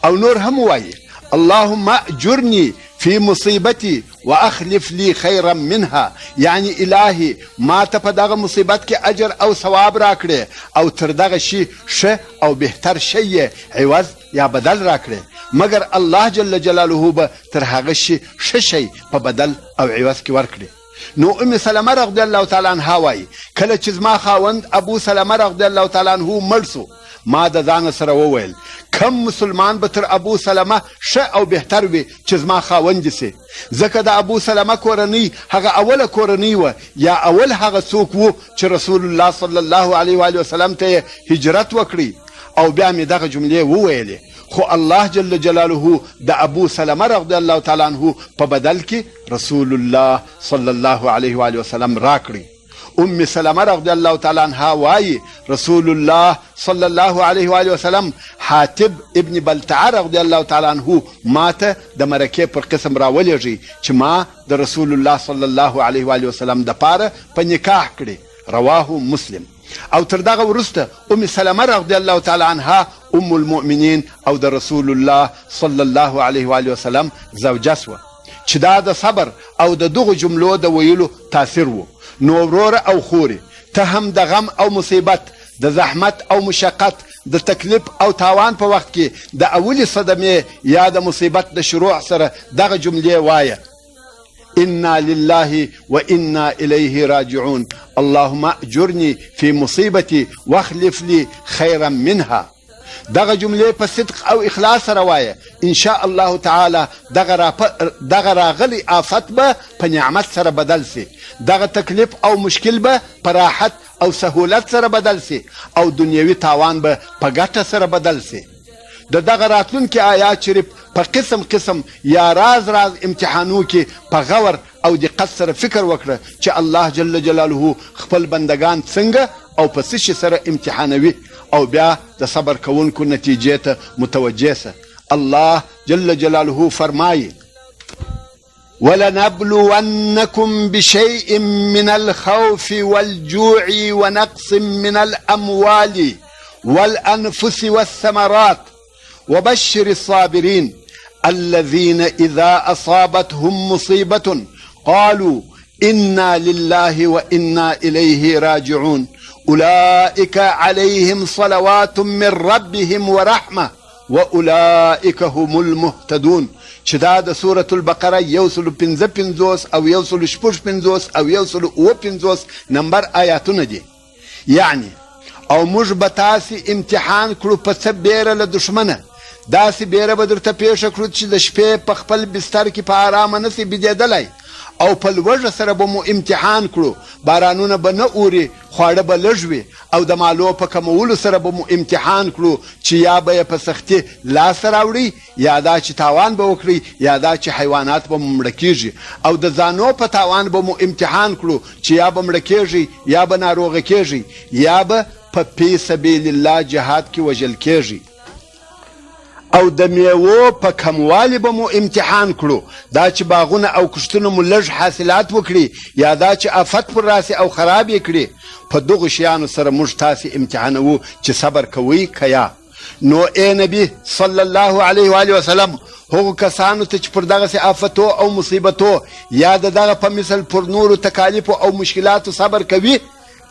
او نور هم وایي: اللهم اجرني في مصیبتي واخلف لي خيرا منها، یعنی الهی ما ته په دغه مصیبت کې اجر او ثواب راکړې او تر دغه شي ښه او بهتر شی عوض یا بدل راکړې، مګر الله جل جلاله به تر هغه شي ښه شی په بدل او عوض کې ورکړي. نو ام سلمه رضی الله تعالی عنها وایي: کله چې زما خاوند ابو سلمه رضی الله تعالی عنه مړ سو، ما د ځان سره وویل: کم مسلمان به تر ابو سلمه ښه او بهتر وي چې زما خاوند سي، ځکه د ابو سلمه کورنۍ هغه اوله کورنۍ وه یا اول هغه څوک و چې رسول الله صلی الله علیه و آله وسلم ته هجرت وکړي. او بیا مې دغه جملې وویلې، خو الله جل جلاله د ابو سلمه رضی الله تعالی عنه په بدل کې رسول الله صلی الله علیه و آله وسلم راکړي. ام سلمه رضی الله تعالی عنها وایي: رسول الله صلی الله علیه و آله وسلم حاتب ابن بلتعه رضی الله تعالی عنه ماته د مرکې پر قسم راولېږي چې ما د رسول الله صلی الله علیه و آله وسلم د پاره په نکاح کړي. رواه مسلم. او تر دغه وروسته ام سلمه رضی الله تعالی عنها ام المؤمنین او د رسول الله صلی الله علیه و آله وسلم زوجه سوه، چې دا د صبر او د دغو جملو د ویلو تاثیر و. نو وروره او خورې، ته هم د غم او مصیبت، د زحمت او مشقت، د تکلیف او تاوان په وخت کې د اولي صدمې یا د مصیبت د شروع سره دغه جملې وایه: إنا لله وإنا إليه راجعون اللهم أجرني في مصيبتي واخلف لي خيرا منها. دغه جملې په صدق او اخلاص سره وایه، ان شاء الله تعالی دغه راغلی آفت به په نعمت سره بدل سي، دغه تکلیف او مشکل به په راحت او سهولت سره بدل سي، او دنیوي تاوان به په ګټه سره بدل سي. د دغه راتلونکي آیات شریف په قسم قسم یا راز راز امتحانو کې په غور او دقت سره فکر وکړه چې الله جل جلاله خپل بندگان څنګه او په څه شي سره امتحانوي، او بیا د صبر کوونکو نتیجې ته متوجه سه. الله جل جلاله فرمایي: ولنبلونكم بشيء من الخوف والجوع ونقص من الأموال والأنفس والثمرات وبشر الصابرين الذين إذا أصابتهم مصيبة قالوا إنا لله وإنا إليه راجعون أولئك عليهم صلوات من ربهم ورحمة وأولئك هم المهتدون. چې دا د سورة البقره 155 او 156 او 158 نمبر آیاتونه دي. یعنی او موږ به تاسې امتحان کړو په څه بیره له دښمنه، داسې بیره به درته پیښه کړو چې د شپې په خپل بستر کې په ارامه نسي بېدېدلی، او په لوږه سره به مو امتحان کړو، بارانونه به نه اوري، خواړه به لږ وي، او د مالو په کمولو سره به مو امتحان کړو چې یا به یې په سختي لاسته راوړئ، یا دا چې تاوان به وکړئ، یا دا چې حیوانات به مو مړه کېږي، او د ځانو په تاوان به مو امتحان کړو چې یا به مړه کېږئ، یا به ناروغه کېږئ، یا به په فی سبیل الله جهاد کې وژل کېږي، او د میوو په کموالي به مو امتحان کړو، دا چې باغونه او کښتونه مو لږ حاصلات وکړي، یا دا چې آفت پر راسي او خراب یې کړي. په دغو شیانو سره موږ تاسې امتحانوو چې صبر کوئ که یا. نو ای نبي صلی الله علیه و آله وسلم هغو کسانو ته چې پر دغسې آفتو او مصیبتو یا د دغه په مثل پر نورو تکالیفو او مشکلاتو صبر کوي،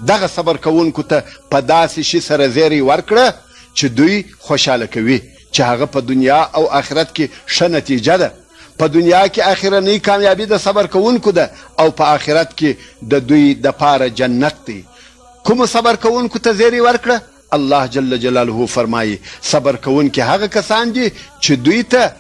دغه صبر کوونکو ته په داسې شي سره زیری ورکړه چې دوی خوشحاله کوي، چې هغه په دنیا او آخرت کې ښه نتیجه ده. په دنیا کې آخرنۍ کامیابي د صبر کوونکو ده، او په آخرت کې د دوی دپاره جنت دی. کومو صبر کوونکو ته زیری ورکړه؟ الله جل جلاله فرمایي صبر کوونکي هغه کسان دي چې دوی ته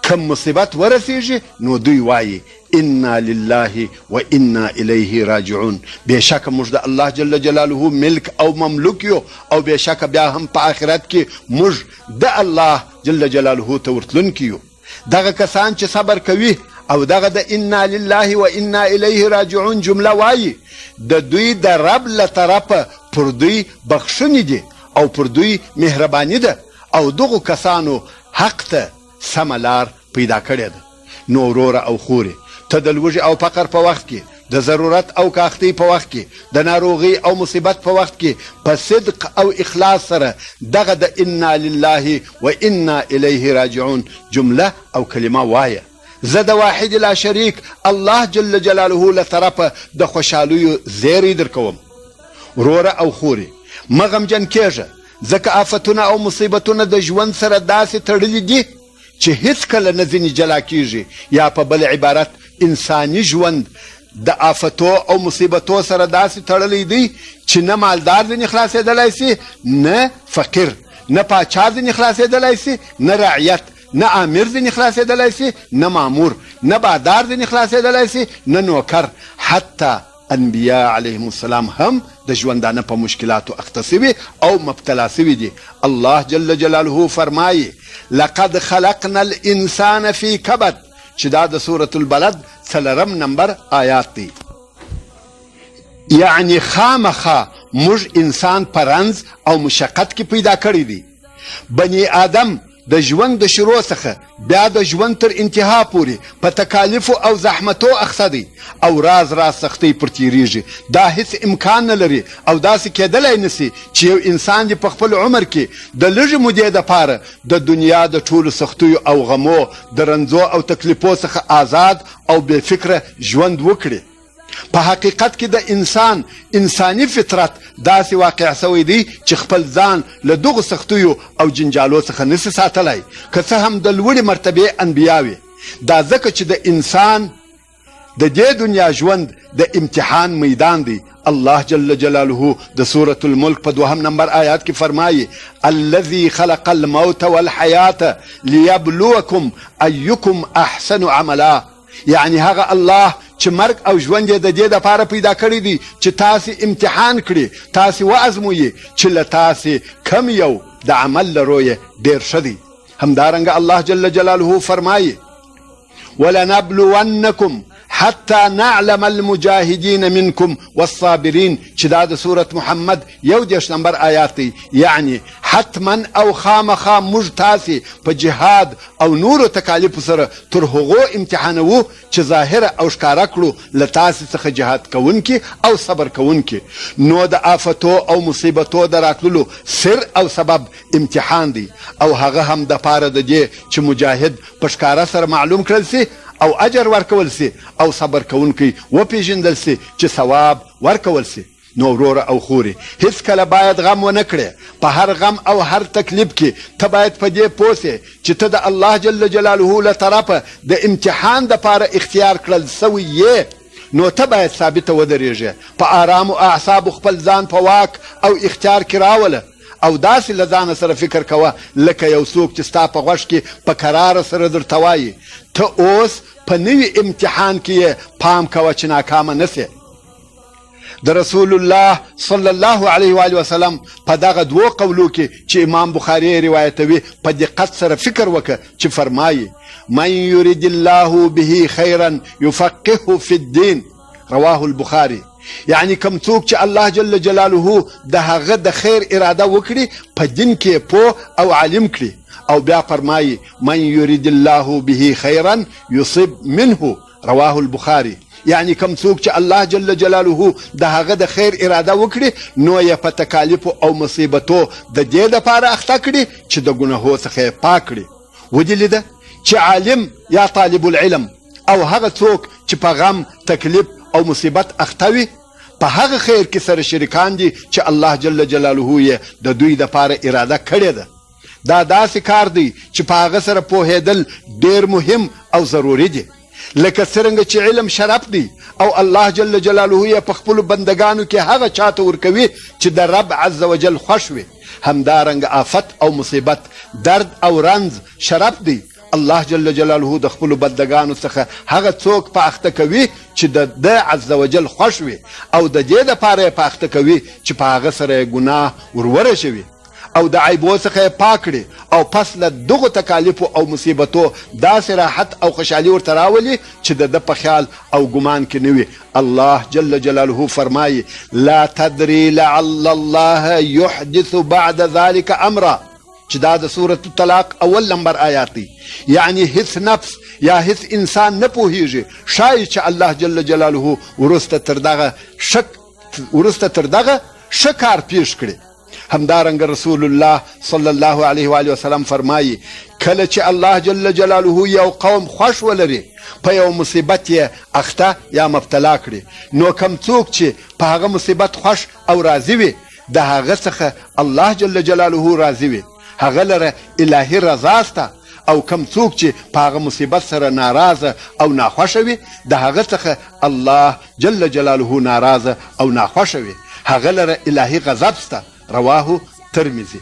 کم مصیبت ورسیږي نو دوی وایي انا لله و انا الیه راجعون. بېشکه موږ د الله جل جلاله ملک او مملوک یو، او بېشکه بیا هم په آخرت کې موږ د الله جل جلاله ته ورتلونکي یو. دغه کسان چې صبر کوي او دغه د انا لله و انا الیه راجعون جمله وایي، د دوی د رب له طرفه پر دوی بخښنې دي او پر دوی مهرباني ده، او دغو کسانو حق ته سمه لار پیدا کړې ده. نو وروره او خورې، ته د لوږې او فقر په وخت کې، د ضرورت او کاختۍ په وخت کې، د ناروغۍ او مصیبت په وخت کې په صدق او اخلاص سره دغه د انا لله و انا الیه راجعون جمله او کلمه وایه. زه د واحد لا شریک الله جل جلاله له طرفه د خوشحالیو زیری در کوم. وروره او خورې مه غمجن کېږه، ځکه آفتونه او مصیبتونه د ژوند سره داسې تړلي دي چې هیڅکله نه ځینې جلا کېږي، یا په بل عبارت انساني ژوند د آفتو او مصیبتو سره داسې تړلی دی چې نه مالدار ځینې خلاصېدلی سي، نه فقیر، نه پاچا ځینې خلاصېدلی سي، نه رعیت، نه امیر ځینې خلاصېدلی سي، نه مامور، نه بادار ځینې خلاصېدلی سي، نه نوکر. حتی انبیاء علیهم السلام هم د ژوندانه په مشکلاتو اخته سوي او مبتلا سوي دي. الله جل جلاله فرمایي لقد خلقنا الانسان فی کبد، چې دا د سورة البلد 4 نمبر آیات دی. یعنی خامخا موږ انسان په رنځ او مشقت کې پیدا کړی دی. بني آدم د ژوند د شروع څخه بیا د ژوند تر انتها پورې په تکالیفو او زحمتو اخته دی، او راز راز سختۍ پر تیریږي. دا هیڅ امکان نه لري او داسې کېدلی نسي چې یو انسان دې په خپل عمر کې د لږې مودې دپاره د دنیا د ټولو سختیو او غمو د رنځو او تکلیفو څخه آزاد او بې فکره ژوند وکړي. په حقیقت کې د انسان انساني فطرت داسې واقع سوی دی چې خپل ځان له دغو سختیو او جنجالو څخه نسي ساتلی، که څه هم د لوړې مرتبې انبیا وي. دا ځکه چې د انسان د دې دنیا ژوند د امتحان میدان دی. الله جل جلاله د سورة الملک په 2 نمبر آیات کې فرمایي الذي خلق الموت والحیات لیبلوکم ایکم احسن عملا. یعنی هغه الله چې مرګ او ژوند یې د دې دپاره پیدا کړی دی چې تاسې امتحان کړي، تاسې وازمویي چې له تاسې کم یو د عمل لرو یې ډېر ښه دی. همدارنګه الله جل جلاله فرمایي ولنبلونکم حتى نعلم المجاهدين منكم والصابرين، چې دا د سورة محمد 21 نمبر آیات دی. یعنی حتما او خامخا موږ تاسې په جهاد او نورو تکالیفو سره تر هغو امتحانوو چې ظاهره او ښکاره کړو له تاسې څخه جهاد کوونکي او صبر کوونکي. نو د آفتو او مصیبتو د راتللو سر او سبب امتحان دی، او هغه هم د پاره د دې چې مجاهد په ښکاره سره معلوم کړل سي او اجر ورکول سي، او صبر کوونکی وپېژندل سي چې ثواب ورکول سي. نو وروره او خورې هیڅکله باید غم ونه کړې. په هر غم او هر تکلیف کې ته باید په دې پوه سې چې ته د الله جل جلاله له طرفه د امتحان دپاره اختیار کړل سوی یې. نو ته باید ثابته ودرېږې، په آرامو اعصابو خپل ځان په واک او اختیار کې راوله، او داسې له ځانه سره فکر کوه لکه یو څوک چې ستا په غوږ کې په کراره سره درته وایي ته اوس په نوي امتحان کې یې پام کوه چې ناکامه نه سې. د رسول الله صلی الله علیه و وسلم په دغه 2 قولو کې چې امام بخاري روایتوي په دقت سره فکر وکړه چې فرمایي من یرید الله به خیرا یفقهه فی الدین، رواه البخاري. یعنی کم څوک چې الله جل جلاله د هغه د خیر اراده وکړي په دین کې پوه او عالم کړي. او بیا فرمایي من یرید الله به خیرا یصب منه، رواه البخاري. یعنی کم څوک چې الله جل جلاله د هغه د خیر اراده وکړي نو یې په تکالیفو او مصیبتو د دې دپاره اخته کړي چې د ګناهو څخه یې پاک کړي. ودې لیده چې عالم یا طالب العلم او هغه څوک چې په غم تکلیف او مصیبت اخته وي په هغه خیر کې سره شریکان دي چې الله جل جلاله یې د دوی دپاره اراده کړې ده. دا داسې کار دی چې په هغه سره پوهېدل ډېر مهم او ضروري دي، لکه څرنګه چې علم شرف دی او الله جل جلاله یې په خپلو بندګانو کې هغه چاته ورکوي چې د رب عز وجل خوښ وي. همدارنګه آفت او مصیبت، درد او رنځ شرف دی. الله جل جلاله د خپلو بندګانو څخه هغه څوک په اخته کوي چې د عز وجل خوښ وي، او د دې دپاره یې په اخته کوي چې په هغه سره یې ګناه ورورسوي او د عیبو څخه یې پاک کړي، او پس له دغو تکالیفو او مصیبتو داسې راحت او خوشحالي ورته راولي چې د ده په خیال او ګمان کې نه وي. الله جل جلاله فرمایي لا تدري لعل الله يحدث بعد ذلك امرا، چې دا د سورة الطلاق 1 نمبر آیات دی. یعنی هیڅ نفس یا هیڅ انسان نه پوهیږي شاید چې الله جل جلاله وروسته تر دغه ښه کار پیښ کړي. همدارنګه رسول الله صلی الله علیه و وسلم فرمایي کله چې الله جل جلاله یو قوم خوښ ولري په یو مصیبت یې اخته یا مبتلا کړي، نو کم څوک چې په هغه مصیبت خوښ او راضي وي د هغه څخه الله جل جلاله راضي وي، هغه لره الهي رضا سته. او کم څوک چې په هغه مصیبت سره ناراضه او ناخوښه وي د هغه څخه الله جل جلاله ناراضه او ناخوښه وي، هغه لره الهي غضب سته. رواه ترمذي.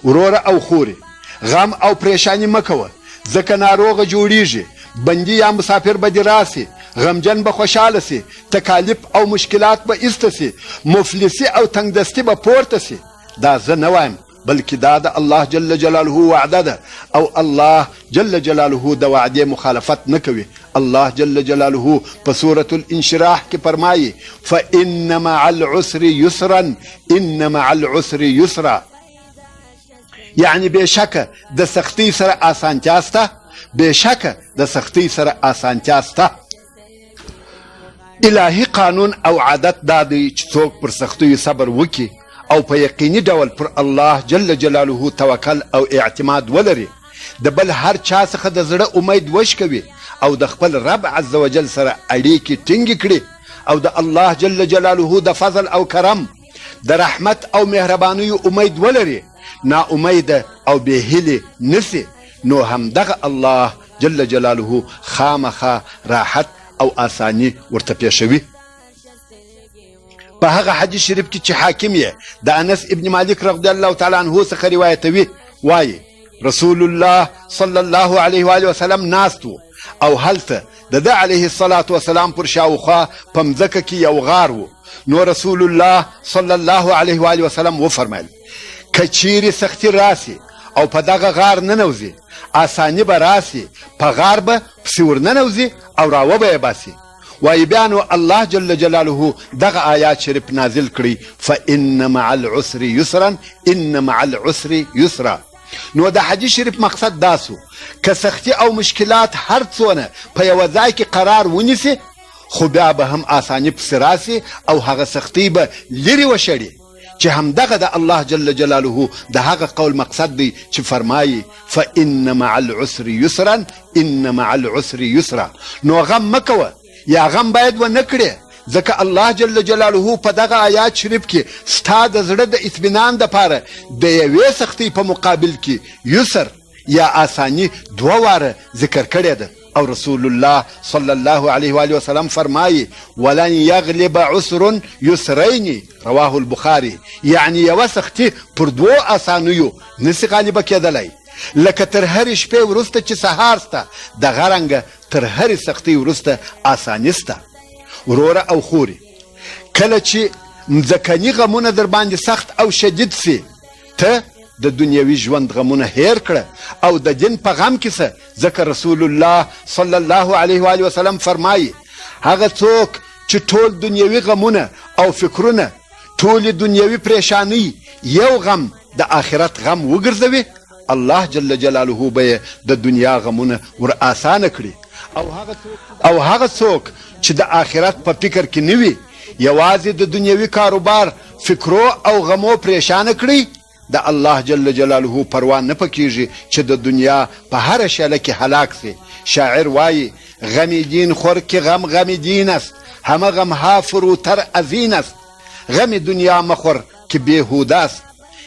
وروره او خوري غم او پریشانی مکوه، ځکه ناروغه جوړیږي، بندي یا مسافر به دې راسي، غمجن به خوشحاله سي، تکالیف او مشکلات به ایسته سي، مفلسي او تنګدستي به پورته سي. دا زه نه وایم بلکې دا د الله جل جلاله وعده ده، او الله جل جلاله د وعدې مخالفت نه کوي. الله جل جلاله په سورة الانشراح کې فرمایي فإن مع العسر يسرا إن مع العسر يسرا، یعنی بېشکه د سختۍ سره آسانتیا سته، بېشکه د سختۍ سره آسانتیا سته. الهي قانون او عادت دا دی چې څوک پر سختیو صبر وکړي او په یقیني ډول پر الله جل جلاله توکل او اعتماد ولري، د بل هر چا څخه د زړه امید وشکوي او د خپل رب عز وجل سره اړیکې ټینګې کړي، او د الله جل جلاله د فضل او کرم د رحمت او مهربانیو امید ولري، نا امیده او بې هیلې نسي، نو همدغه الله جل جلاله خامخا راحت او آسانی ورته پیښوي. په هغه حدیث شریف کې چې حاکم یې د انس ابن مالک رضی الله تعالی عنه څخه روایتوي، وایي رسول الله صلی الله علیه و آله وسلم ناست و او هلته د ده علیه الصلاة والسلام پر شاوخوا په مځکه کې یو غار و. نو رسول الله صلی الله علیه و آله وسلم وفرمیل که چیرې سختي راسي او په دغه غار ننوځي، آساني به راسي، په غار به پسې ورننوځي او راوبه یې باسي. وایي بیا نو الله جل جلاله دغه آیات شریف نازل کړي فإن مع العسر یسرا إن مع العسر یسرا. نو د حدیث شریف مقصد دا سو که سختی او مشکلات هر څونه په یوه ځای کې قرار ونیسي، خو بیا به هم آساني پسې راسي او هغه سختي به لرې وشړي، چې همدغه د الله جل جلاله د هغه قول مقصد دی چې فرمایي فإن مع العسر یسرا إن مع العسر یسرا. نو غم مه کوه یا غم باید ونه کړې، ځکه الله جل جلاله په دغه آیات شریف کې ستا د زړه د اطمینان دپاره د یوې سختۍ په مقابل کې یسر یا آسانی دوه واره ذکر کړې ده. او رسول الله صلی الله علیه و آله وسلم فرمایي ولن یغلب عسر یسرین رواه البخاري، یعنی یوه سختي پر دوو آسانیو نسي غالبه کېدلی. لکه تر هرې شپې وروسته چې سهار سته، دغه رنګه تر هرې سختۍ وروسته آساني سته. وروره او خورې، کله چې مځکني غمونه در باندې سخت او شدید سي، ته د دنیوي ژوند غمونه هیر کړه او د دین په غم کې سه، ځکه رسول الله صلی الله علیه و آله وسلم فرمایي هغه څوک چې ټول دنیوي غمونه او فکرونه، ټولې دنیوي پریشانۍ یو غم د آخرت غم وګرځوي، الله جل جلاله به د دنیا غمونه ور آسانه کړي. او هغه څوک چې د آخرت په فکر کې نه وي، یوازې د دنیوي کاروبار فکرو او غمو پریشانه کړي، د الله جل جلاله پروا نه پکېږي چې د دنیا په هره شیله کې هلاک سي. شاعر وایي غم دین خور که غم غم دین است، همه غمها فروتر از این است. غم دنیا مخور که بیهوده است،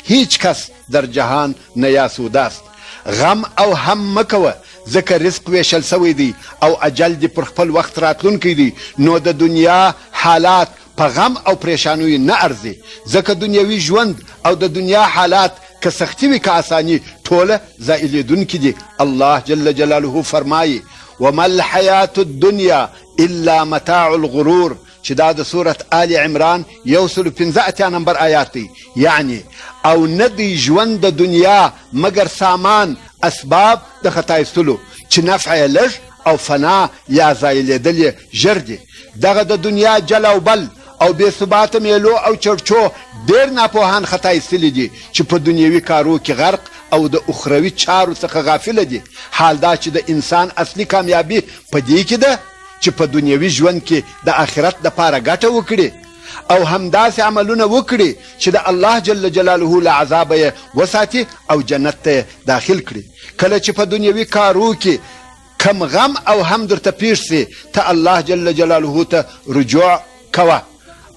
هیچ کس در جهان نیاسوده است. غم او هم مکوه، ځکه رزق ویشل سوی دی او اجل دی پر خپل وخت راتلونکی دی. نو د دنیا حالات په غم او پریشانیو نه ارزي، ځکه دنیوي ژوند او د دنیا حالات که سختي وي که آساني ټوله زائلیدونکي دي. الله جل جلاله فرمایي وما الحیاة الدنیا الا متاع الغرور، چې دا د سورت آل عمران 115 نمبر آیات دی. یعنی او نه دی ژوند د دنیا مګر سامان اسباب د خطا ایستلو، چې نفع یې لږ او فنا یا زایلیدل یې ژر دی. دغه د دنیا جل او بل او بې ثباته میلو او چرچو ډېر ناپوهان خطا ایستلي دي چې په دنیوي کارو کې غرق او د اخروي چارو څخه غافله دي. حال دا چې د انسان اصلي کامیابي په دې کې ده چې په دنیوي ژوند کې د آخرت دپاره ګټه وکړي او همداسې عملونه وکړي چې د الله جل جلاله له عذابه یې وساتي او جنت ته داخل کړي. کله چې په دنیوي کارو کې کم غم او هم درته پیښ سي، ته الله جل جلاله ته رجوع کوه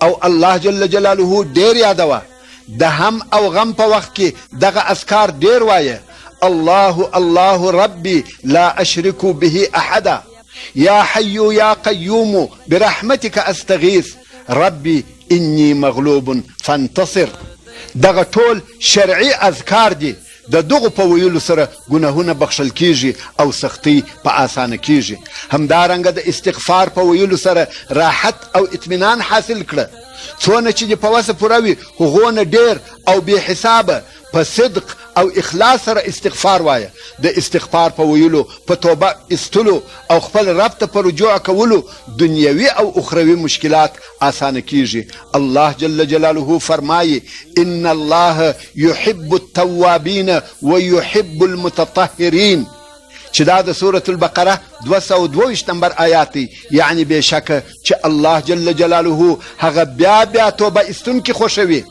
او الله جل جلاله ډېر یادوه. د هم او غم په وخت کې دغه اذکار ډېر وایه الله الله ربي لا اشرك به احدا یا حي یا قیوم برحمتك استغیث ربي اني مغلوب فانتصر. دغه ټول شرعي اذکار دي، د دغو په ویلو سره ګناهونه بخښل کیږي او سختي په آسانه کیږي. همدارنګه د استغفار په ویلو سره راحت او اطمینان حاصل کړه. څونه چې دې په وسه پوره وي هغونه ډېر او بې حسابه په صدق او اخلاص سره استغفار وایه. د استغفار په ویلو، په توبه ایستلو او خپل رب ته په رجوع کولو دنیوي او اخروي مشکلات آسانه کیږي. الله جل جلاله فرمایي ان الله يحب التوابین ويحب المتطهرین، چې دا د سورة البقره 222 نمبر آیات دی. یعنی بېشکه چې الله جل جلاله هغه بیا توبه ایستونکي خوښوي.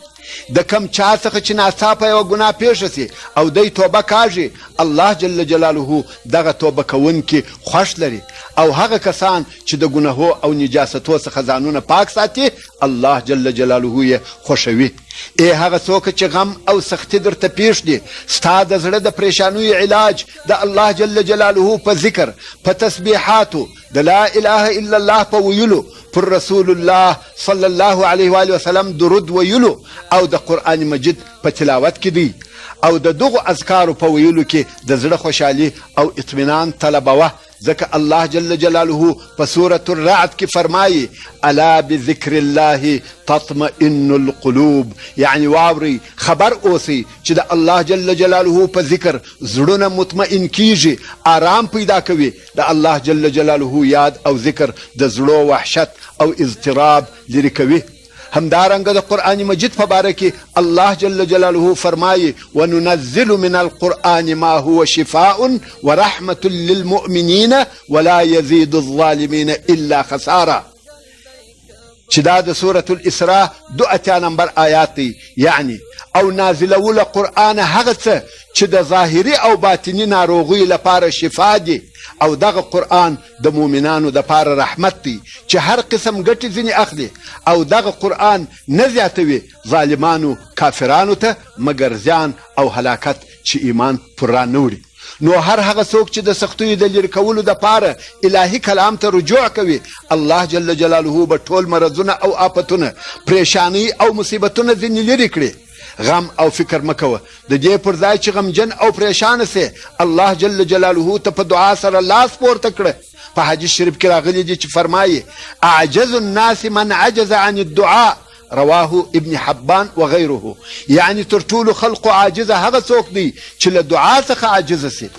د کم چا څخه چې ناڅاپه یوه ګناه پیښه سي او دی توبه کاږي، الله جل جلاله دغه توبه کوونکي خوښ لري. او هغه کسان چې د ګناهو او نجاستو څخه ځانونه پاک ساتي، الله جل جلاله یې خوښوي. ای هغه څوک چې غم او سختي درته پیښ دي ستا د زړه د پریشانیو علاج د الله جل جلاله په ذکر په تسبیحاتو د لا اله الا الله په ویلو پر رسول الله صلی الله علیه و آله وسلم درود ویلو او د قرآن مجید په تلاوت کې دی او د دغو اذکارو په ویلو کې د زړه خوشحالي او اطمینان طلبوه ځکه الله جل جلاله په سورة الرعد کې فرمایي الا بذکر الله تطمئن القلوب یعنی واوري خبر اوسئ چې د الله جل جلاله په ذکر زړونه مطمئن کیږي آرام پیدا کوي د الله جل جلاله یاد او ذکر د زړو وحشت او اضطراب لرې کوي همدارنګه د قرآن مجید په باره کې الله جل جلاله فرمایي وننزل من القرآن ما هو شفاء ورحمة للمؤمنين ولا يزيد الظالمين إلا خسارة چې دا د سورة الاسراء 2 نمبر آیات دی یعنی او نازلول قرآن هغه څه چې د ظاهري او باطني ناروغیو لپاره شفا دي او دغه قرآن د مؤمنانو د پاره رحمت دی چې هر قسم ګټې ځینې اخلي او دغه قرآن نه زیاتوي ظالمانو کافرانو ته مګر زیان او هلاکت چې ایمان پوره نه وړي نو هر هغه څوک چې د سختیو د لرې کولو دپاره الهي کلام ته رجوع کوي الله جل جلاله به ټول مرضونه او آفتونه پریشانی او مصیبتونه ځینې لرې کړي غم او فکر مکوه د دې پر ځای چې غمجن او پریشان سي الله جل جلاله ته په دعا سره لاس پورته کړه په حدیث شریف کې راغلی دی چې فرمایي اعجز الناس من عجز عن الدعاء رواه ابن حبان وغيره يعني تر ټولو خلقو عاجزه هغه څوک دی چې له دعا څخه عاجزه سي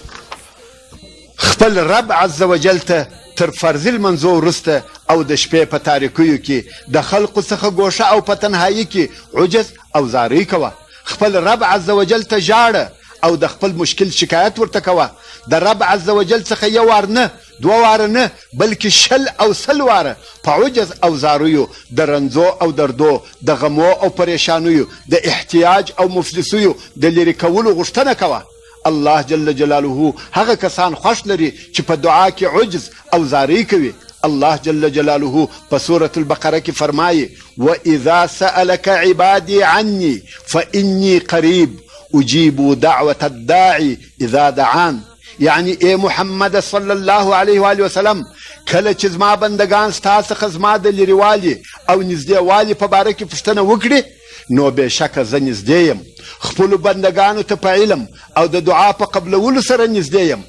خپل رب عز وجل ته تر فرض المنځو وروسته او د شپې په تاریکیو کې د خلقو څخه ګوشه او په تنهایي کې عجز او زاری کوه خپل رب عز وجل ته ژاړه او د خپل مشکل شکایت ورته کوه د رب عز وجل څخه یو وار نه دوه واره نه بلکې 100 او 100 واره په عجز او زاریو د رنځو او دردو د غمو او پریشانیو د احتیاج او مفلسیو د لرې کولو غوښتنه کوه الله جل جلاله هغه کسان خوښ لري چې په دعا کې عجز او زاری کوي الله جل جلاله په سورة البقره کې فرمایي وَإِذَا سَأَلَكَ عِبَادِي عَنِّي فَإِنِّي قَرِيب أجيب دعوة الداعي إذا دعان يعني اے محمد صلی الله علیه و آله وسلم کله چې زما بندگان ستا څخه زما د لرېوالي او نږدېوالي په باره کې پوښتنه وکړي نو بېشکه زه نږدې یم خپلو بندگانو ته په علم او د دعا په قبلولو سره نږدې یم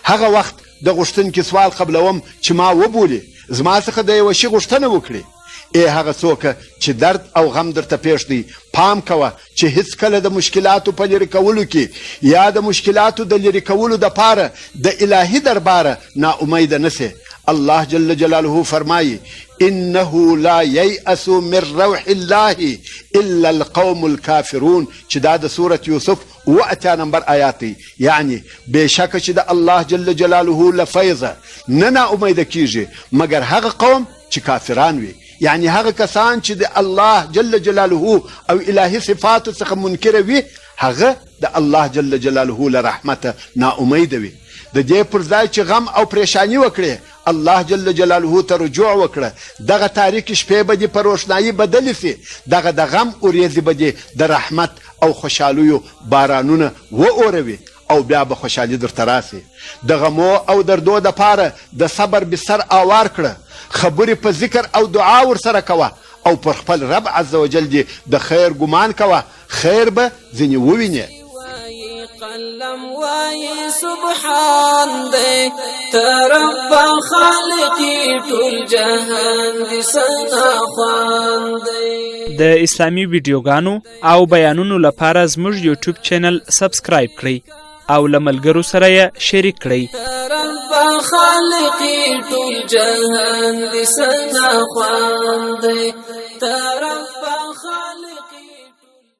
هغه وخت د غوښتونکي سوال قبلوم چې ما وبولي زما څخه د یوه شي غوښتنه وکړي ای هغه څوک چې درد او غم درته پیښ دی پام کوه چې هیڅکله د مشکلاتو په لرې کولو کې یا د مشکلاتو د لرې کولو دپاره د الهي درباره ناامیده نسې الله جل جلاله فرمایي انه لا ییأس من روح الله الا القوم الكافرون چې دا د سورة یوسف 8 نمبر آیات دی یعنی بېشکه چې د الله جل جلاله له فیضه نه ناامیده کیږي مګر هغه قوم چې کافران وي يعني هغه کسان چې د الله جل جلاله او الهي صفاتو څخه منکر وي هغه د الله جل جلاله له رحمته ناامیده وي د دې پر ځای چې غم او پریشانی وکړي الله جل جلاله ته رجوع وکړه دغه تاریک شپې به دې په روښنایي بدلې سي دغه د غم ورېځې به دې د رحمت او خوشحالیو بارانونه واوروي او بیا به خوشحالي درته راسي د غمو او دردو دپاره د صبر بسر آوار کړه خبرې په ذکر او دعا ورسره کوه او پر خپل رب عز وجل دې د خیر ګمان کوه خیر به ځینې ووینې قلم وای سبحان دې رب خالقی ټول جهان دې سنا خوان دې د اسلامي ویډیوګانو او بیانونو لپاره زموږ یوټیوب چینل سبسکرایب کړئ او له ملګرو سره یې شریک کړئ رب خالقی ټول جهان دې سنا خوان دې رب خالق